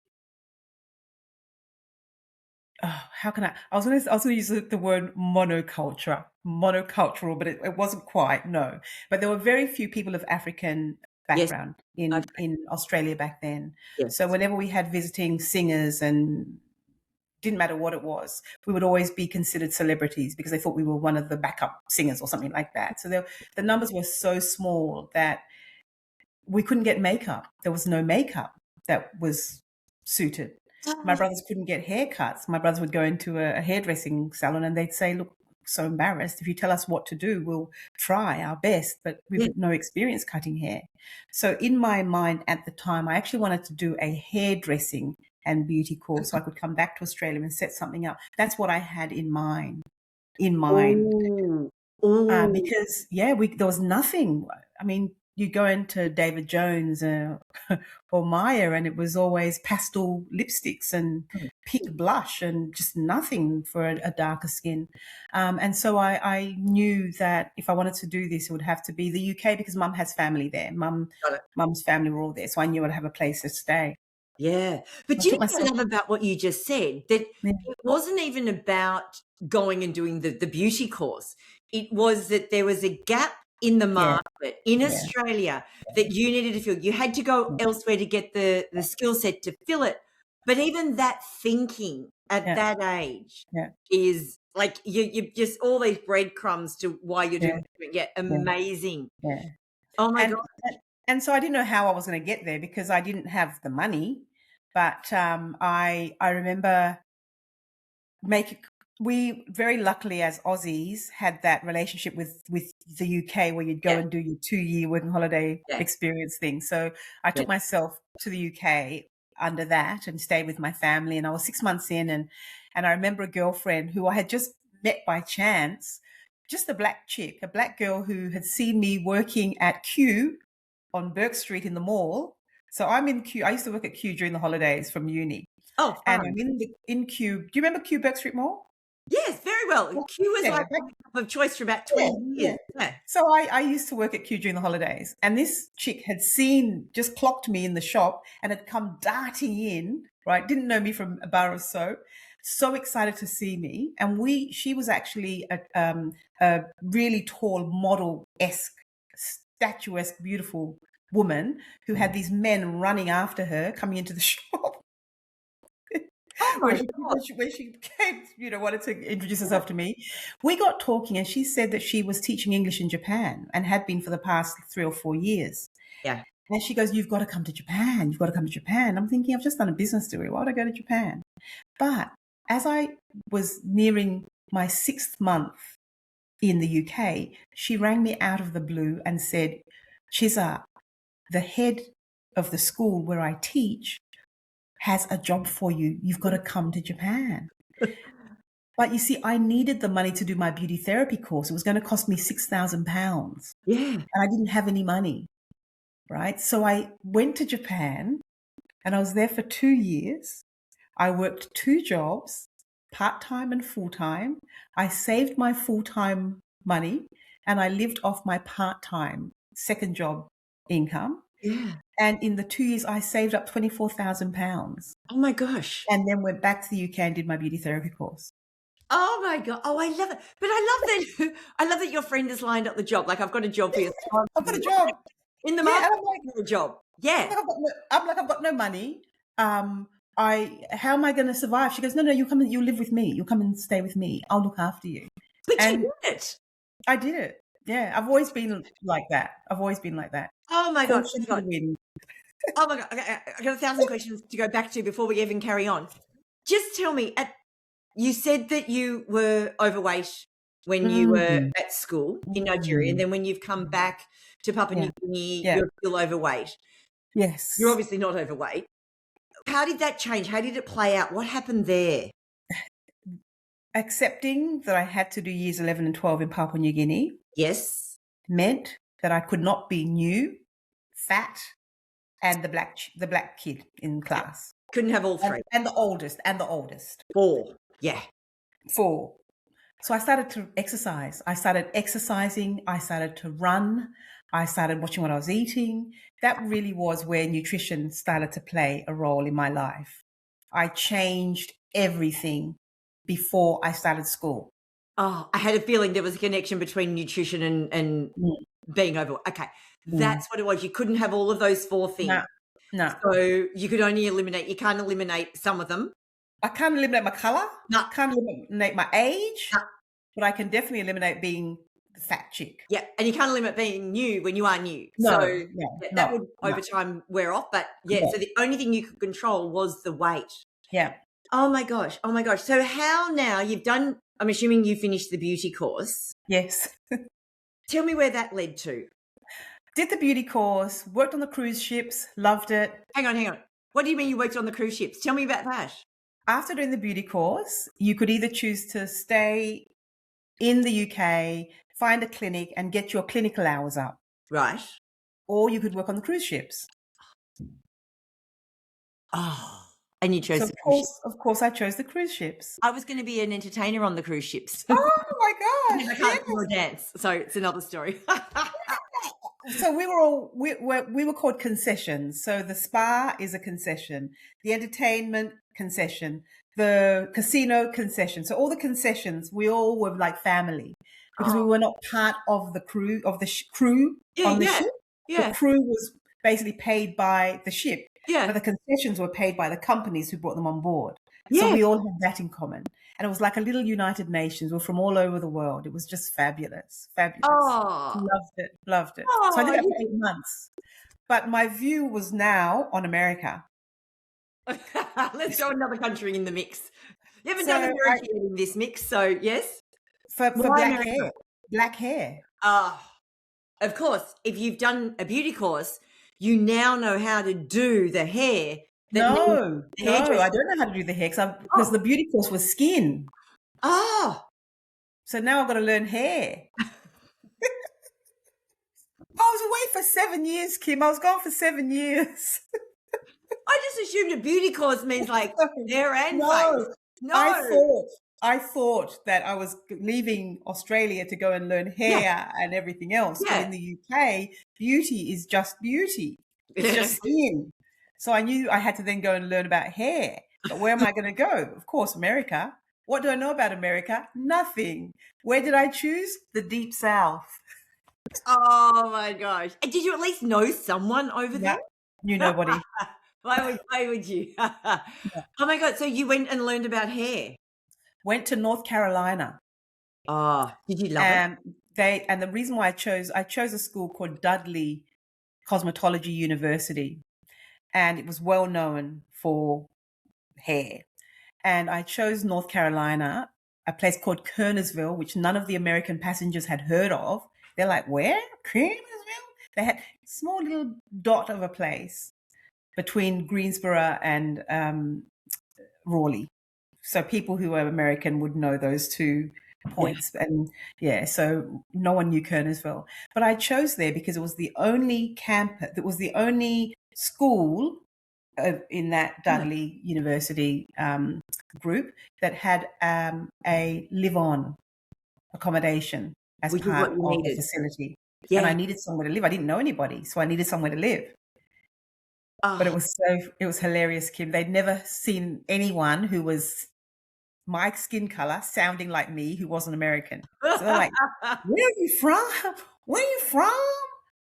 Speaker 2: how can I was going to use the word monocultural, but it wasn't quite, no. But there were very few people of African background in Australia back then. Yes. So whenever we had visiting singers, and didn't matter what it was, we would always be considered celebrities because they thought we were one of the backup singers or something like that. So the numbers were so small that we couldn't get makeup. There was no makeup that was suited. My brothers couldn't get haircuts. My brothers would go into a hairdressing salon and they'd say, look, so embarrassed. If you tell us what to do, we'll try our best, but we've no experience cutting hair. So in my mind at the time, I actually wanted to do a hairdressing and beauty course so I could come back to Australia and set something up. That's what I had in mind. Because, there was nothing. I mean, you go into David Jones or Maya, and it was always pastel lipsticks and pink blush and just nothing for a darker skin. And so I knew that if I wanted to do this, it would have to be the UK because Mum has family there.
Speaker 1: Got it.
Speaker 2: Mum's family were all there, so I knew I'd have a place to stay.
Speaker 1: Yeah. But
Speaker 2: I
Speaker 1: do you
Speaker 2: took
Speaker 1: know what I
Speaker 2: myself.
Speaker 1: love about what you just said? That
Speaker 2: Yeah,
Speaker 1: it wasn't even about going and doing the beauty course. It was that there was a gap in the
Speaker 2: yeah,
Speaker 1: market in
Speaker 2: yeah,
Speaker 1: Australia that you needed to fill. You had to go elsewhere to get the skill set to fill it. But even that thinking at
Speaker 2: yeah,
Speaker 1: that age
Speaker 2: yeah,
Speaker 1: is like you just all these breadcrumbs to why you're doing
Speaker 2: yeah,
Speaker 1: what you're doing. Yeah,
Speaker 2: yeah,
Speaker 1: amazing.
Speaker 2: yeah.
Speaker 1: Oh my God.
Speaker 2: And so I didn't know how I was going to get there because I didn't have the money. But I remember make we very luckily as Aussies had that relationship with the UK where you'd go
Speaker 1: Yeah,
Speaker 2: and do your 2-year working holiday
Speaker 1: yeah,
Speaker 2: experience thing. So I
Speaker 1: yeah.
Speaker 2: took myself to the UK under that and stayed with my family. And I was 6 months in, and I remember a girlfriend who I had just met by chance, just a black chick, a black girl who had seen me working at Q on Burke Street in the mall. So I'm in Q. I used to work at Q during the holidays from uni.
Speaker 1: Oh,
Speaker 2: And
Speaker 1: fun.
Speaker 2: I'm in Q. Do you remember Q Burke Street Mall?
Speaker 1: Yes, very well. Q was
Speaker 2: Yeah,
Speaker 1: like my cup of choice for about
Speaker 2: yeah,
Speaker 1: 20
Speaker 2: yeah.
Speaker 1: years. Yeah.
Speaker 2: So I used to work at Q during the holidays, and this chick had just clocked me in the shop and had come darting in, right? Didn't know me from a bar of soap. So excited to see me. And she was actually a really tall model-esque, statuesque, beautiful woman who had these men running after her coming into the shop.
Speaker 1: Oh
Speaker 2: where
Speaker 1: my
Speaker 2: she,
Speaker 1: God.
Speaker 2: where she came, wanted to introduce herself to me. We got talking, and she said that she was teaching English in Japan and had been for the past 3 or 4 years.
Speaker 1: Yeah.
Speaker 2: And she goes, "You've got to come to Japan. You've got to come to Japan." I'm thinking, I've just done a business degree. Why would I go to Japan? But as I was nearing my 6th month in the UK, she rang me out of the blue and said, "Chiza, the head of the school where I teach has a job for you. You've got to come to Japan." But you see, I needed the money to do my beauty therapy course. It was going to cost me £6,000
Speaker 1: Yeah.
Speaker 2: and I didn't have any money, right? So I went to Japan and I was there for 2 years. I worked 2 jobs, part-time and full-time. I saved my full-time money and I lived off my part-time second job income.
Speaker 1: Yeah.
Speaker 2: And in the 2 years, I saved up £24,000
Speaker 1: Oh my gosh.
Speaker 2: and then went back to the UK and did my beauty therapy course.
Speaker 1: Oh my God. Oh, I love it. But I love that I love that your friend has lined up the job. Like I've got a job for you.
Speaker 2: I've got a job.
Speaker 1: In the
Speaker 2: Yeah,
Speaker 1: market
Speaker 2: and I'm like,
Speaker 1: for a job. Yeah.
Speaker 2: I've got no money. How am I going to survive? She goes, no, you come and you live with me. You come and stay with me. I'll look after you.
Speaker 1: But you
Speaker 2: And
Speaker 1: did it.
Speaker 2: I did it. Yeah, I've always been like that.
Speaker 1: Oh my God.
Speaker 2: Caution to the wind.
Speaker 1: Oh my God. Okay, I got 1,000 questions to go back to before we even carry on. Just tell me, you said that you were overweight when you were
Speaker 2: Mm,
Speaker 1: at school in Nigeria, and then when you've come back to Papua
Speaker 2: yeah,
Speaker 1: New Guinea,
Speaker 2: yeah,
Speaker 1: you're still overweight. You're
Speaker 2: yes.
Speaker 1: obviously not overweight. How did that change? How did it play out? What happened there?
Speaker 2: Accepting that I had to do years 11 and 12 in Papua New Guinea
Speaker 1: Yes.
Speaker 2: meant that I could not be new, fat, and the black kid in class.
Speaker 1: Couldn't have all three.
Speaker 2: And the oldest.
Speaker 1: 4. Yeah.
Speaker 2: 4. So I started to exercise. I started exercising. I started to run. I started watching what I was eating. That really was where nutrition started to play a role in my life. I changed everything before I started school.
Speaker 1: Oh, I had a feeling there was a connection between nutrition and
Speaker 2: Mm,
Speaker 1: being overweight. Okay.
Speaker 2: mm.
Speaker 1: That's what it was. You couldn't have all of those 4 things.
Speaker 2: No.
Speaker 1: So you could only you can't eliminate some of them.
Speaker 2: I can't eliminate my color.
Speaker 1: No.
Speaker 2: I can't eliminate my age,
Speaker 1: No.
Speaker 2: but I can definitely eliminate being the fat chick.
Speaker 1: Yeah, and you can't limit being new when you are new.
Speaker 2: No,
Speaker 1: So
Speaker 2: no,
Speaker 1: that would
Speaker 2: no.
Speaker 1: over time wear off. But yeah,
Speaker 2: Yeah.
Speaker 1: so the only thing you could control was the weight.
Speaker 2: Yeah.
Speaker 1: Oh my gosh. Oh my gosh. So how now I'm assuming you finished the beauty course.
Speaker 2: Yes.
Speaker 1: Tell me where that led to.
Speaker 2: Did the beauty course, worked on the cruise ships, loved it.
Speaker 1: Hang on. What do you mean you worked on the cruise ships? Tell me about that.
Speaker 2: After doing the beauty course, you could either choose to stay in the UK, find a clinic and get your clinical hours up.
Speaker 1: Right.
Speaker 2: or you could work on the cruise ships.
Speaker 1: Oh, and you chose
Speaker 2: So
Speaker 1: the cruise ship.
Speaker 2: of course, I chose the cruise ships.
Speaker 1: I was going to be an entertainer on the cruise ships.
Speaker 2: Oh my gosh!
Speaker 1: I
Speaker 2: Yes.
Speaker 1: can't sing or dance, so it's another story.
Speaker 2: So we were called concessions. So the spa is a concession, the entertainment concession, the casino concession. So all the concessions, we all were like family because we were not part of the crew crew on the ship.
Speaker 1: Yeah.
Speaker 2: The crew was basically paid by the ship,
Speaker 1: Yeah.
Speaker 2: but the concessions were paid by the companies who brought them on board.
Speaker 1: Yeah.
Speaker 2: So we all had that in common. And it was like a little United Nations. We're from all over the world. It was just fabulous. Fabulous.
Speaker 1: Oh.
Speaker 2: Loved it. So I did that for 8 months. But my view was now on America.
Speaker 1: Let's throw another country in the mix. You haven't
Speaker 2: So
Speaker 1: done America yet in this mix, so yes?
Speaker 2: For
Speaker 1: Why
Speaker 2: black
Speaker 1: America?
Speaker 2: hair. Black hair.
Speaker 1: Of course, if you've done a beauty course, you now know how to do the hair.
Speaker 2: No, I don't know how to do the hair because the beauty course was skin.
Speaker 1: Oh.
Speaker 2: So now I've got to learn hair. I was away for 7 years, Kim. I was gone for 7 years.
Speaker 1: I just assumed a beauty course means like hair and face.
Speaker 2: No. I thought that I was leaving Australia to go and learn hair and everything else.
Speaker 1: Yeah.
Speaker 2: But in the UK, beauty is just beauty. It's just skin. So I knew I had to then go and learn about hair. But where am I going to go? Of course, America. What do I know about America? Nothing. Where did I choose? The Deep South.
Speaker 1: Oh my gosh. And did you at least know someone over there?
Speaker 2: Knew nobody.
Speaker 1: Why would you? Oh my God. So you went and learned about hair?
Speaker 2: Went to North Carolina.
Speaker 1: Oh, did you love it?
Speaker 2: And the reason why I chose a school called Dudley Cosmetology University. And it was well known for hair. And I chose North Carolina, a place called Kernersville, which none of the American passengers had heard of. They're like, where? Kernersville? They had a small little dot of a place between Greensboro and Raleigh. So people who are American would know those two points. Yeah. And yeah, so no one knew Kernersville. But I chose there because it was the only campus, it was the only school in that Dudley University group that had a live-on accommodation as part of the facility. Yeah. And I needed somewhere to live. I didn't know anybody, so I needed somewhere to live. Oh. But it was hilarious, Kim. They'd never seen anyone who was my skin color sounding like me who wasn't American. So they're like, where are you from? Where are you from?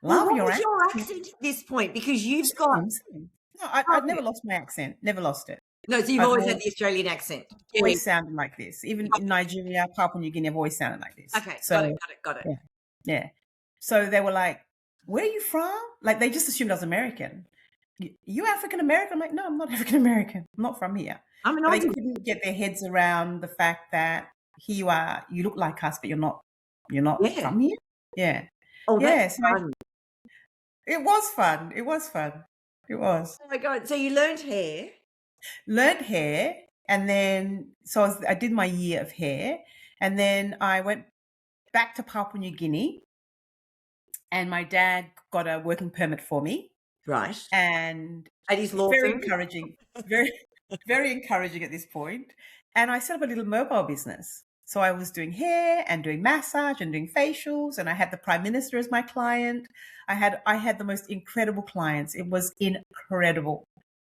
Speaker 2: Love your accent.
Speaker 1: Your accent at this point? Because you've got...
Speaker 2: No, I've never lost my accent. Never lost it.
Speaker 1: No, so you've always had the Australian accent.
Speaker 2: Always sounded like this. Even in Nigeria, Papua New Guinea, I've always sounded like this.
Speaker 1: Okay,
Speaker 2: so,
Speaker 1: got it.
Speaker 2: Yeah. So they were like, where are you from? Like, they just assumed I was American. You African American? I'm like, no, I'm not African American. I'm not from here. They couldn't get their heads around the fact that here you are, you look like us, but you're not from here. Yeah.
Speaker 1: Oh, that's fun.
Speaker 2: It was fun. It was.
Speaker 1: Oh my God. So you learned hair?
Speaker 2: Learned hair. And then, so I did my year of hair. And then I went back to Papua New Guinea. And my dad got a working permit for me.
Speaker 1: Right.
Speaker 2: And
Speaker 1: at his law
Speaker 2: very
Speaker 1: firm?
Speaker 2: Encouraging. Very encouraging at this point. And I set up a little mobile business. So I was doing hair and doing massage and doing facials, and I had the Prime Minister as my client. I had the most incredible clients. It was incredible.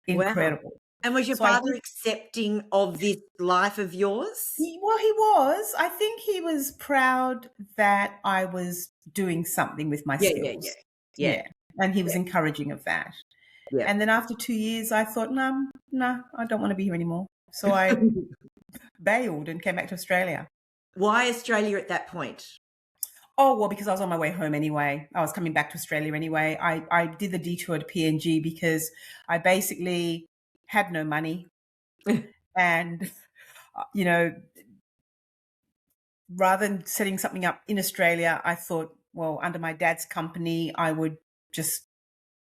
Speaker 2: Wow.
Speaker 1: And was your father accepting of this life of yours?
Speaker 2: He was. I think he was proud that I was doing something with my skills. Yeah. And he was encouraging of that. Yeah. And then after 2 years, I thought, no, I don't want to be here anymore. So I bailed and came back to Australia.
Speaker 1: Why Australia at that point?
Speaker 2: Oh, well, because I was on my way home anyway. I was coming back to Australia anyway. I did the detour to PNG because I basically had no money. And, rather than setting something up in Australia, I thought, well, under my dad's company, I would just,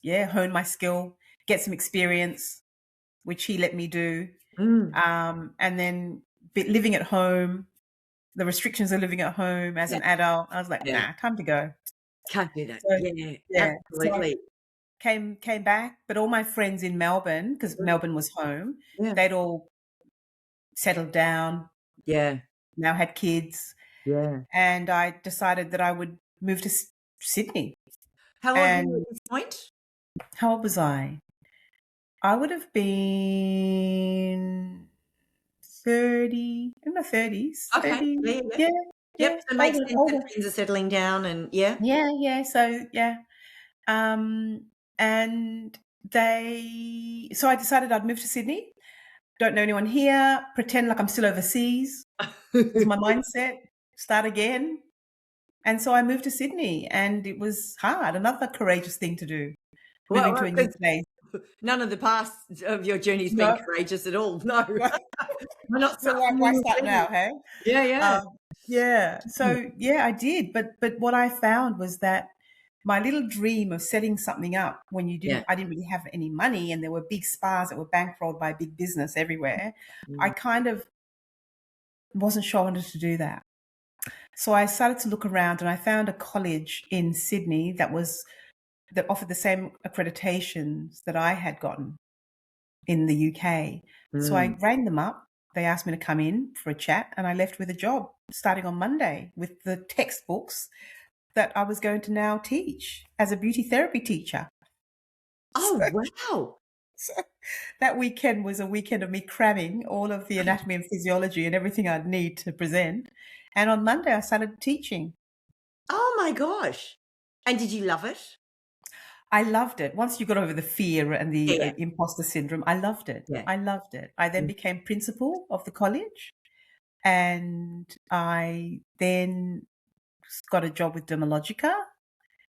Speaker 2: hone my skill, get some experience, which he let me do. And then living at home, the restrictions of living at home as an adult, I was like, nah, time to go.
Speaker 1: Can't do that.
Speaker 2: So
Speaker 1: Yeah,
Speaker 2: yeah, so I
Speaker 1: absolutely.
Speaker 2: came back, but all my friends in Melbourne, because
Speaker 1: Mm,
Speaker 2: Melbourne was home,
Speaker 1: yeah.
Speaker 2: they'd all settled down,
Speaker 1: Yeah,
Speaker 2: now had kids,
Speaker 1: yeah.
Speaker 2: and I decided that I would move to Sydney.
Speaker 1: How old were you
Speaker 2: And
Speaker 1: at this point?
Speaker 2: how old was I? I would have been 30, in my 30s,
Speaker 1: Okay.
Speaker 2: 30,
Speaker 1: Yeah, yeah, yeah.
Speaker 2: yeah,
Speaker 1: Yep,
Speaker 2: yeah,
Speaker 1: so it makes
Speaker 2: older,
Speaker 1: sense that
Speaker 2: older.
Speaker 1: friends are settling down and yeah.
Speaker 2: Yeah, yeah, so yeah. Um, and so I decided I'd move to Sydney. Don't know anyone here, pretend like I'm still overseas was my mindset, start again. And so I moved to Sydney and it was hard, another courageous thing to do, moving to
Speaker 1: Well,
Speaker 2: a new
Speaker 1: 'cause
Speaker 2: place.
Speaker 1: none of the past of your journey's been
Speaker 2: No,
Speaker 1: courageous at all. No. Why not
Speaker 2: so
Speaker 1: start
Speaker 2: why
Speaker 1: from
Speaker 2: why
Speaker 1: New
Speaker 2: start now,
Speaker 1: Zealand?
Speaker 2: hey?
Speaker 1: Yeah, yeah.
Speaker 2: Um, yeah, so yeah, I did, but what I found was that my little dream of setting something up when
Speaker 1: Yeah.
Speaker 2: I didn't really have any money and there were big spas that were bankrolled by big business everywhere, I
Speaker 1: Mm.
Speaker 2: kind of wasn't sure I wanted to do that. So I started to look around and I found a college in Sydney that offered the same accreditations that I had gotten in the UK. So I
Speaker 1: Mm.
Speaker 2: rang them up. They asked me to come in for a chat and I left with a job starting on Monday with the textbooks that I was going to now teach as a beauty therapy teacher.
Speaker 1: Oh,
Speaker 2: So,
Speaker 1: wow.
Speaker 2: so that weekend was a weekend of me cramming all of the anatomy and physiology and everything I'd need to present. And on Monday, I started teaching.
Speaker 1: Oh my gosh. And did you love it?
Speaker 2: I loved it. Once you got over the fear and
Speaker 1: Yeah,
Speaker 2: the
Speaker 1: yeah,
Speaker 2: imposter syndrome, I loved it.
Speaker 1: yeah.
Speaker 2: I loved it. I then
Speaker 1: Mm.
Speaker 2: became principal of the college and I then got a job with Dermalogica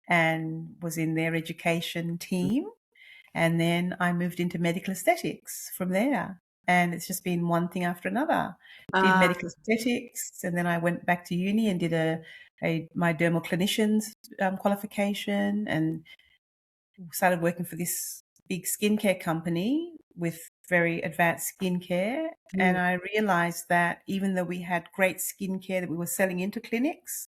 Speaker 2: and was in their education team. And then I moved into medical aesthetics from there. And it's just been one thing after another. Did
Speaker 1: Uh,
Speaker 2: medical aesthetics, and then I went back to uni and did my dermal clinician's qualification, and started working for this big skincare company with very advanced skincare. And
Speaker 1: mm,
Speaker 2: I realized that even though we had great skincare that we were selling into clinics,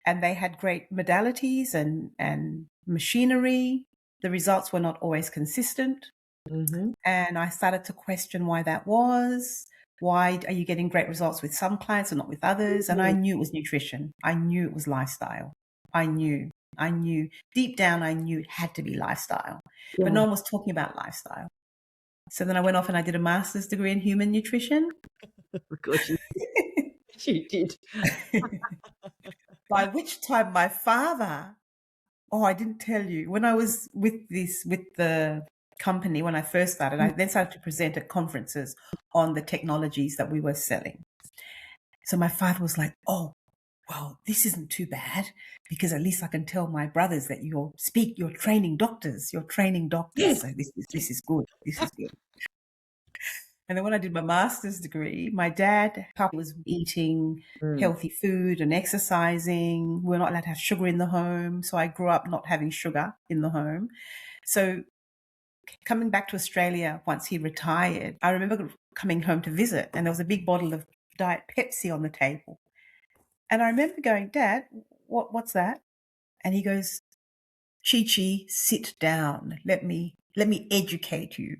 Speaker 2: and they had great modalities and machinery, the results were not always consistent.
Speaker 1: mhm.
Speaker 2: And I started to question why that was. Why are you getting great results with some clients and not with others? And I
Speaker 1: Mm,
Speaker 2: knew it was nutrition. I knew it was lifestyle. I knew. I knew. Deep down, I knew it had to be lifestyle. But
Speaker 1: yeah.
Speaker 2: no one was talking about lifestyle. So then I went off and I did a master's degree in human nutrition.
Speaker 1: Of course you did.
Speaker 2: By which time my father, oh, I didn't tell you, when I was with the company, when I first started, I then started to present at conferences on the technologies that we were selling. So my father was like, oh, well, this isn't too bad because at least I can tell my brothers that you're training doctors. You're training doctors.
Speaker 1: Yes.
Speaker 2: So this is good. This is good. And then when I did my master's degree, my dad was eating
Speaker 1: Mm.
Speaker 2: healthy food and exercising. We're not allowed to have sugar in the home. So I grew up not having sugar in the home. So coming back to Australia once he retired, I remember coming home to visit and there was a big bottle of Diet Pepsi on the table. And I remember going, Dad, what's that? And he goes, Chi Chi, sit down. Let me educate you.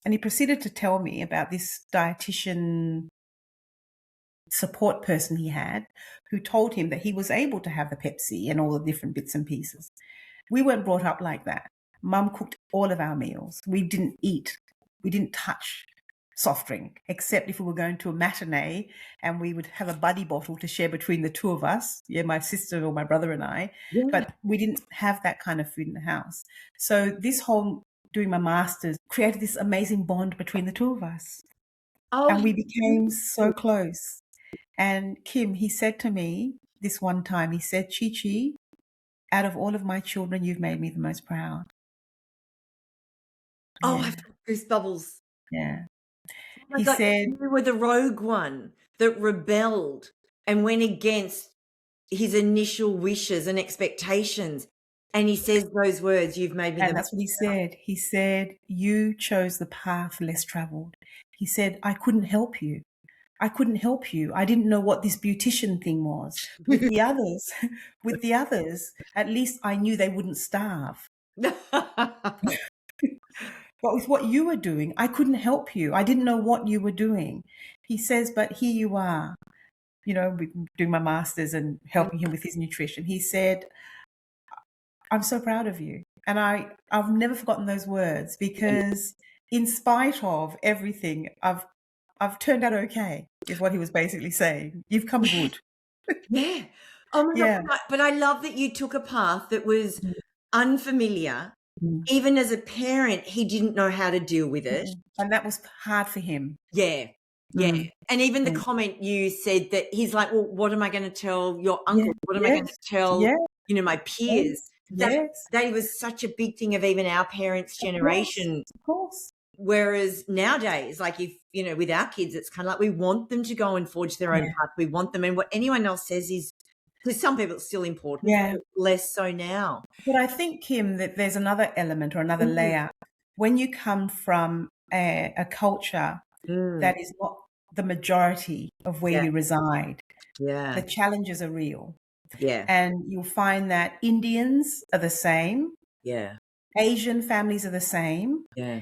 Speaker 2: And he proceeded to tell me about this dietitian support person he had who told him that he was able to have the Pepsi and all the different bits and pieces. We weren't brought up like that. Mum cooked all of our meals. We didn't eat. We didn't touch soft drink, except if we were going to a matinee and we would have a buddy bottle to share between the two of us. Yeah, my sister or my brother and I.
Speaker 1: Yeah.
Speaker 2: But we didn't have that kind of food in the house. So this whole doing my master's created this amazing bond between the two of us.
Speaker 1: Oh,
Speaker 2: And
Speaker 1: how
Speaker 2: we became so
Speaker 1: beautiful.
Speaker 2: close. And Kim, he said to me this one time, he said, Chi Chi, out of all of my children, you've made me the most proud.
Speaker 1: Oh,
Speaker 2: Yeah,
Speaker 1: I've got goosebubbles.
Speaker 2: yeah.
Speaker 1: Oh my
Speaker 2: He
Speaker 1: god,
Speaker 2: said,
Speaker 1: you were the rogue one that rebelled and went against his initial wishes and expectations, and he says those words, "You've made me the
Speaker 2: and
Speaker 1: most
Speaker 2: that's what he
Speaker 1: proud."
Speaker 2: said. He said, you chose the path less traveled. He said, I couldn't help you. I couldn't help you. I didn't know what this beautician thing was. With the others, with the others, at least I knew they wouldn't starve. But with what you were doing, I couldn't help you. I didn't know what you were doing. He says, but here you are, doing my master's and helping him with his nutrition. He said, I'm so proud of you. And I've never forgotten those words, because in spite of everything, I've turned out okay, is what he was basically saying. You've come good.
Speaker 1: Yeah. Oh my
Speaker 2: Yeah.
Speaker 1: God. But I love that you took a path that was unfamiliar.
Speaker 2: Mm.
Speaker 1: Even as a parent, he didn't know how to deal with it.
Speaker 2: And that was hard for him.
Speaker 1: Yeah. Yeah.
Speaker 2: Mm.
Speaker 1: And even the
Speaker 2: Mm.
Speaker 1: comment you said that he's like, well, what am I going to tell your uncle?
Speaker 2: Yeah.
Speaker 1: What am I going to tell,
Speaker 2: Yeah.
Speaker 1: my peers?
Speaker 2: Yes.
Speaker 1: That was such a big thing of even our parents' generation.
Speaker 2: Of course.
Speaker 1: Whereas nowadays, like if, with our kids, it's kind of like we want them to go and forge their own path. We want them. And what anyone else says is, because some people it's still important, but less so now.
Speaker 2: But I think, Kim, that there's another element or another layer. When you come from a culture that is not the majority of where you reside, the challenges are real.
Speaker 1: Yeah.
Speaker 2: And you'll find that Indians are the same.
Speaker 1: Yeah.
Speaker 2: Asian families are the same.
Speaker 1: Yeah.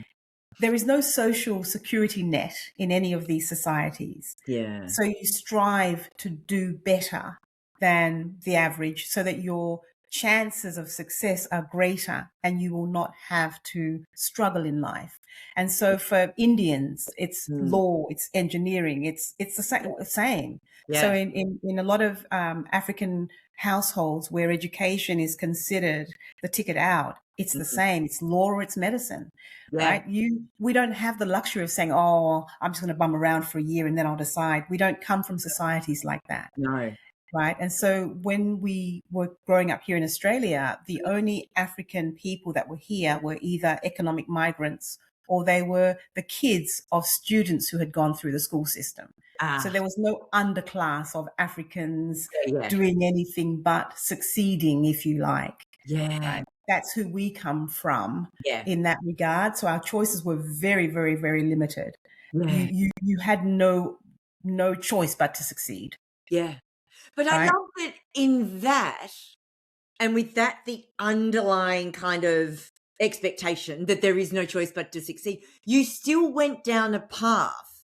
Speaker 2: There is no social security net in any of these societies.
Speaker 1: Yeah.
Speaker 2: So you strive to do better than the average so that your chances of success are greater and you will not have to struggle in life. And so for Indians, it's law, it's engineering, it's the same.
Speaker 1: Yeah.
Speaker 2: So in a lot of African households where education is considered the ticket out, it's the same. It's law or it's medicine, right? We don't have the luxury of saying, oh, I'm just going to bum around for a year and then I'll decide. We don't come from societies like that.
Speaker 1: No.
Speaker 2: Right. And so when we were growing up here in Australia, the only African people that were here were either economic migrants or they were the kids of students who had gone through the school system. So there was no underclass of Africans doing anything but succeeding, if you like.
Speaker 1: Yeah.
Speaker 2: Right? That's who we come from in that regard. So our choices were very, very, very limited.
Speaker 1: Yeah.
Speaker 2: You had no choice but to succeed.
Speaker 1: Yeah. But I love that in that, and with that, the underlying kind of expectation that there is no choice but to succeed, you still went down a path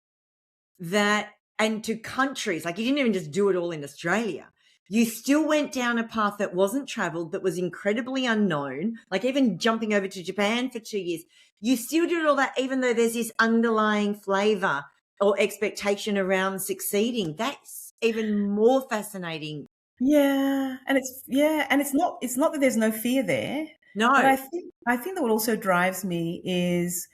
Speaker 1: and to countries, like you didn't even just do it all in Australia. You still went down a path that wasn't traveled, that was incredibly unknown, like even jumping over to Japan for 2 years. You still did all that, even though there's this underlying flavor or expectation around succeeding. That's even more fascinating.
Speaker 2: Yeah. And it's not that there's no fear there.
Speaker 1: No.
Speaker 2: But I think that what also drives me is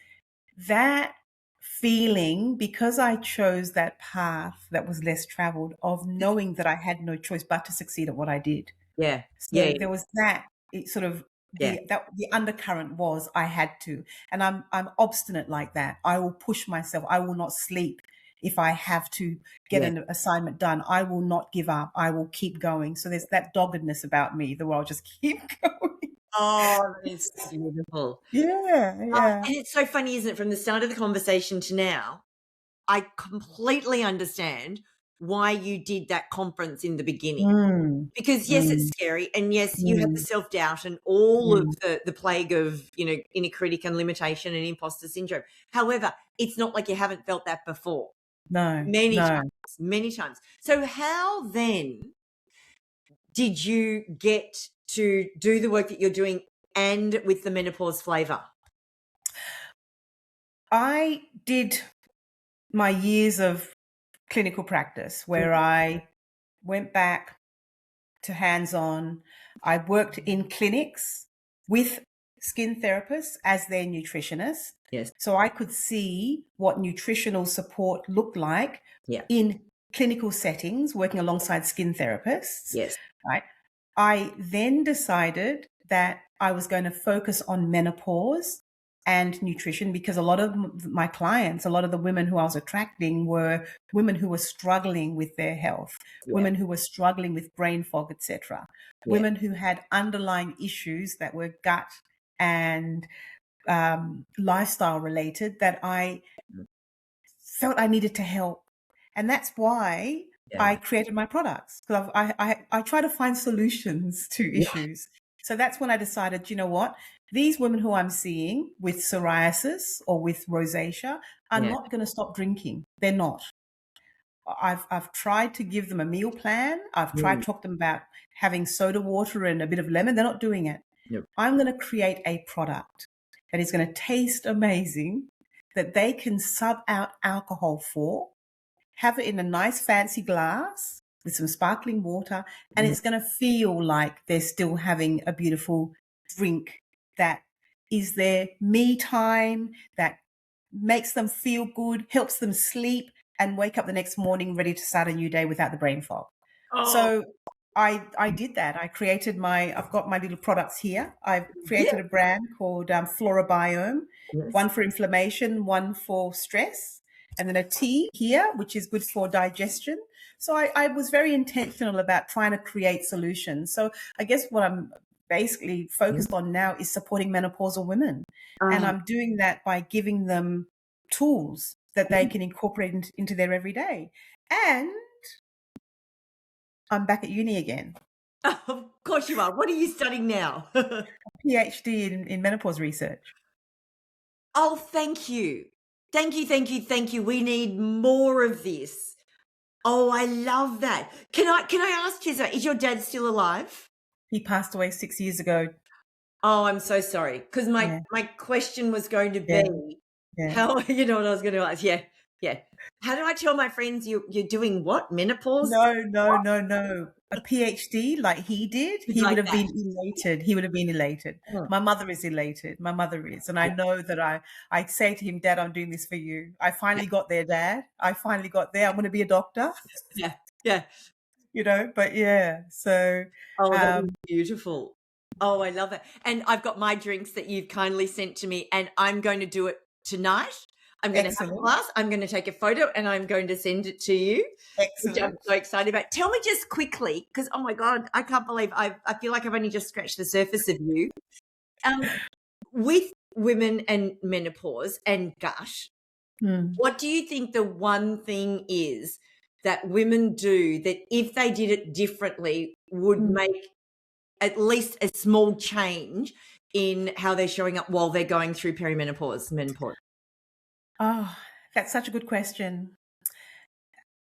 Speaker 2: that feeling, because I chose that path that was less traveled, of knowing that I had no choice but to succeed at what I did.
Speaker 1: Yeah.
Speaker 2: So there was that sort of the undercurrent was I had to, and I'm obstinate like that. I will push myself. I will not sleep if I have to get an assignment done. I will not give up. I will keep going. So there's that doggedness about me, the way I'll just keep going.
Speaker 1: Oh, that's beautiful.
Speaker 2: Yeah.
Speaker 1: And it's so funny, isn't it? From the start of the conversation to now, I completely understand why you did that conference in the beginning. Because yes, it's scary. And yes, you had the self-doubt and all of the plague of, inner critic and limitation and imposter syndrome. However, it's not like you haven't felt that before.
Speaker 2: No.
Speaker 1: Many times. So how then did you get to do the work that you're doing and with the menopause flavor?
Speaker 2: I did my years of clinical practice where I went back to hands-on. I worked in clinics with skin therapists as their nutritionist.
Speaker 1: Yes.
Speaker 2: So I could see what nutritional support looked like in clinical settings, working alongside skin therapists.
Speaker 1: Yes.
Speaker 2: Right. I then decided that I was going to focus on menopause and nutrition, because a lot of my clients, a lot of the women who I was attracting were women who were struggling with their health, women who were struggling with brain fog, etc., women who had underlying issues that were gut and lifestyle related that I felt I needed to help. And that's why
Speaker 1: Yeah.
Speaker 2: I created my products, because I try to find solutions to issues. So that's when I decided, you know what? These women who I'm seeing with psoriasis or with rosacea are
Speaker 1: Yeah.
Speaker 2: not going to stop drinking. They're not. I've tried to give them a meal plan. I've tried to talk to them about having soda water and a bit of lemon. They're not doing it.
Speaker 1: Yep.
Speaker 2: I'm going to create a product that is going to taste amazing, that they can sub out alcohol for, have it in a nice fancy glass with some sparkling water, and it's going to feel like they're still having a beautiful drink that is their me time, that makes them feel good, helps them sleep, and wake up the next morning ready to start a new day without the brain fog.
Speaker 1: Oh,
Speaker 2: So I did that. I've got my little products here. I've created a brand called Flora Biome,
Speaker 1: yes.
Speaker 2: one for inflammation, one for stress, and then a tea here, which is good for digestion. So I was very intentional about trying to create solutions. So I guess what I'm basically focused on now is supporting menopausal women. And I'm doing that by giving them tools that they can incorporate into their everyday. And I'm back at uni again.
Speaker 1: Of course you are. What are you studying now?
Speaker 2: PhD in menopause research.
Speaker 1: Oh, thank you. Thank you, thank you, thank you. We need more of this. Oh, I love that. Can I ask Chiza, is your dad still alive?
Speaker 2: He passed away 6 years ago.
Speaker 1: Oh, I'm so sorry. Because
Speaker 2: Yeah.
Speaker 1: my question was going to
Speaker 2: Yeah.
Speaker 1: be
Speaker 2: Yeah.
Speaker 1: how you know what I was going to ask. Yeah. Yeah. How do I tell my friends you're doing what? Menopause?
Speaker 2: No. A PhD like he did, he
Speaker 1: Like
Speaker 2: would have
Speaker 1: that.
Speaker 2: been elated. He would have been elated.
Speaker 1: Oh.
Speaker 2: My mother is elated. My mother is. And I know that I say to him, Dad, I'm doing this for you. I finally got there, Dad. I finally got there. I'm going to be a doctor,
Speaker 1: Yeah. Yeah.
Speaker 2: you know, but yeah. So,
Speaker 1: Oh, that is beautiful. Oh, I love it. And I've got my drinks that you've kindly sent to me, and I'm going to do it tonight. I'm going to have a
Speaker 2: excellent.
Speaker 1: glass. I'm going to take a photo and I'm going to send it to you, which I'm
Speaker 2: Excellent.
Speaker 1: so excited about. Tell me just quickly, because oh my God, I can't believe I feel like I've only just scratched the surface of you. With women and menopause and gut, what do you think the one thing is that women do that if they did it differently would make at least a small change in how they're showing up while they're going through perimenopause, menopause?
Speaker 2: Oh, that's such a good question.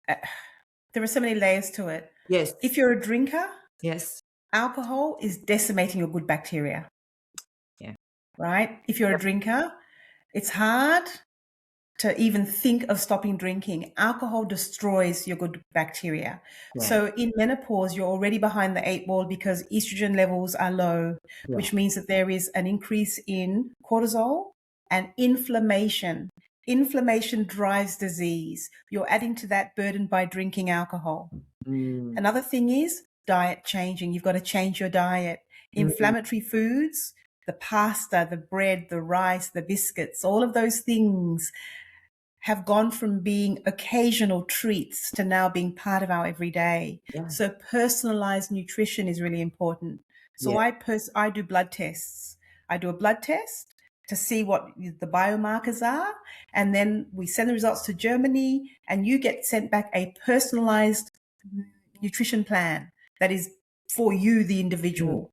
Speaker 2: There are so many layers to it.
Speaker 1: Yes.
Speaker 2: If you're a drinker,
Speaker 1: Yes.
Speaker 2: alcohol is decimating your good bacteria.
Speaker 1: Yeah.
Speaker 2: Right? If you're a drinker, it's hard to even think of stopping drinking. Alcohol destroys your good bacteria.
Speaker 1: Yeah.
Speaker 2: So in menopause, you're already behind the 8 ball because estrogen levels are low, which means that there is an increase in cortisol and inflammation. Inflammation drives disease. You're adding to that burden by drinking alcohol. Another thing is diet changing. You've got to change your diet. Inflammatory foods, the pasta, the bread, the rice, the biscuits, all of those things have gone from being occasional treats to now being part of our everyday.
Speaker 1: Yeah.
Speaker 2: So personalized nutrition is really important. So I do blood tests. I do a blood test to see what the biomarkers are, and then we send the results to Germany, and you get sent back a personalized nutrition plan that is for you, the individual,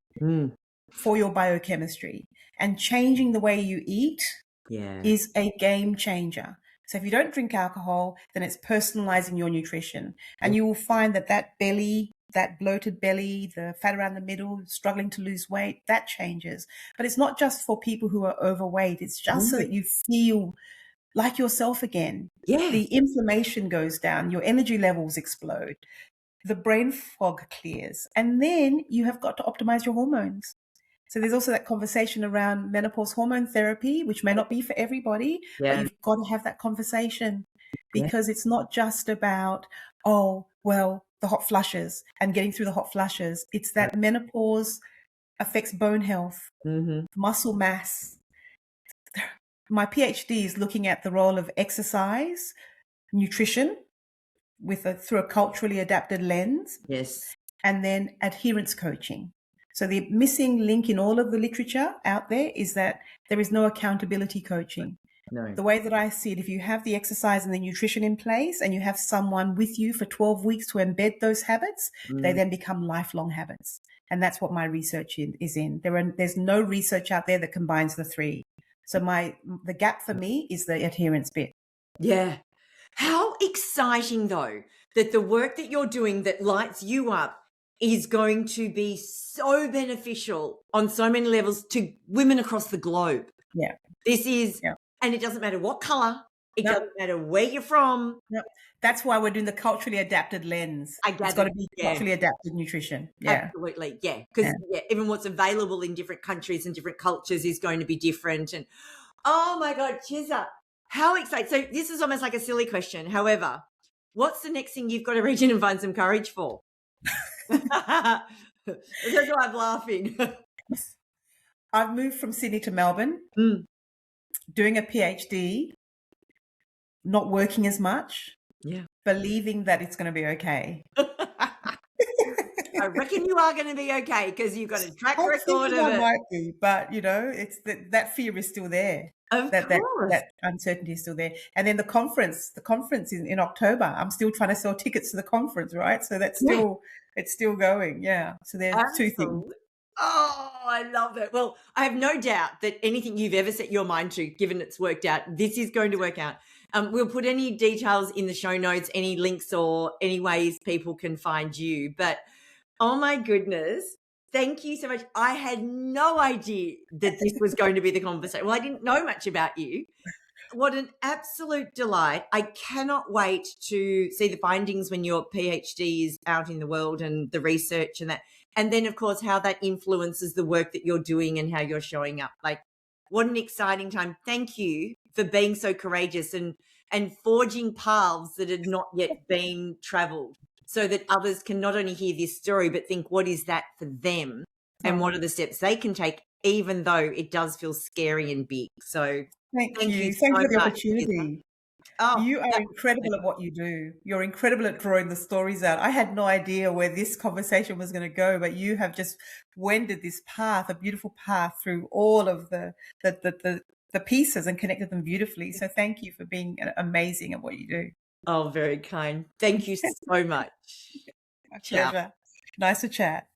Speaker 2: for your biochemistry. And changing the way you eat is a game changer. So if you don't drink alcohol, then it's personalizing your nutrition. And you will find that belly, that bloated belly, the fat around the middle, struggling to lose weight, that changes. But it's not just for people who are overweight. It's just so that you feel like yourself again.
Speaker 1: Yeah.
Speaker 2: The inflammation goes down, your energy levels explode, the brain fog clears, and then you have got to optimize your hormones. So there's also that conversation around menopause hormone therapy, which may not be for everybody, but you've got to have that conversation because it's not just about, oh, well, the hot flushes and getting through the hot flushes. It's that menopause affects bone health, muscle mass. My PhD is looking at the role of exercise, nutrition through a culturally adapted lens.
Speaker 1: Yes.
Speaker 2: And then adherence coaching. So the missing link in all of the literature out there is that there is no accountability coaching.
Speaker 1: No.
Speaker 2: The way that I see it, if you have the exercise and the nutrition in place and you have someone with you for 12 weeks to embed those habits, they
Speaker 1: Mm.
Speaker 2: then become lifelong habits. And that's what my research is in. There's no research out there that combines the three. So the gap for me is the adherence bit.
Speaker 1: Yeah. How exciting, though, that the work that you're doing that lights you up is going to be so beneficial on so many levels to women across the globe.
Speaker 2: Yeah.
Speaker 1: This is,
Speaker 2: Yeah.
Speaker 1: and it doesn't matter what color, it
Speaker 2: No.
Speaker 1: doesn't matter where you're from.
Speaker 2: No. That's why we're doing the culturally adapted lens.
Speaker 1: I
Speaker 2: It's got
Speaker 1: gather,
Speaker 2: to be
Speaker 1: yeah,
Speaker 2: culturally adapted nutrition. Yeah.
Speaker 1: absolutely, yeah,
Speaker 2: Yeah.
Speaker 1: because even what's available in different countries and different cultures is going to be different. And oh my God, Chiza, how exciting! So this is almost like a silly question. However, what's the next thing you've got to reach in and find some courage for? That's why I'm laughing.
Speaker 2: I've moved from Sydney to Melbourne, doing a PhD, not working as much,
Speaker 1: Yeah.
Speaker 2: believing that it's going to be okay.
Speaker 1: I reckon you are going to be okay because you've got a track
Speaker 2: I'm
Speaker 1: record
Speaker 2: thinking
Speaker 1: of
Speaker 2: I
Speaker 1: it.
Speaker 2: might be, but it's that fear is still there.
Speaker 1: Of
Speaker 2: That
Speaker 1: course.
Speaker 2: uncertainty is still there. And then the conference is in October. I'm still trying to sell tickets to the conference, right? So it's still going. Yeah. So there's two things.
Speaker 1: Absolutely. Oh, I love it. Well, I have no doubt that anything you've ever set your mind to, given it's worked out, this is going to work out. We'll put any details in the show notes, any links or any ways people can find you. But oh my goodness, thank you so much. I had no idea that this was going to be the conversation. Well, I didn't know much about you. What an absolute delight. I cannot wait to see the findings when your PhD is out in the world and the research and that. And then, of course, how that influences the work that you're doing and how you're showing up. Like, what an exciting time. Thank you for being so courageous and forging paths that had not yet been traveled so that others can not only hear this story, but think, what is that for them? And what are the steps they can take, even though it does feel scary and big. So
Speaker 2: Thank
Speaker 1: you
Speaker 2: you.
Speaker 1: so
Speaker 2: Thank you for the
Speaker 1: much, Chiza.
Speaker 2: opportunity.
Speaker 1: Oh,
Speaker 2: You are
Speaker 1: that-
Speaker 2: incredible at what you do. You're incredible at drawing the stories out. I had no idea where this conversation was going to go, but you have just wended this path, a beautiful path through all of the pieces and connected them beautifully. So thank you for being amazing at what you do.
Speaker 1: Oh, very kind. Thank you so much.
Speaker 2: My
Speaker 1: Ciao.
Speaker 2: pleasure. Nice to chat.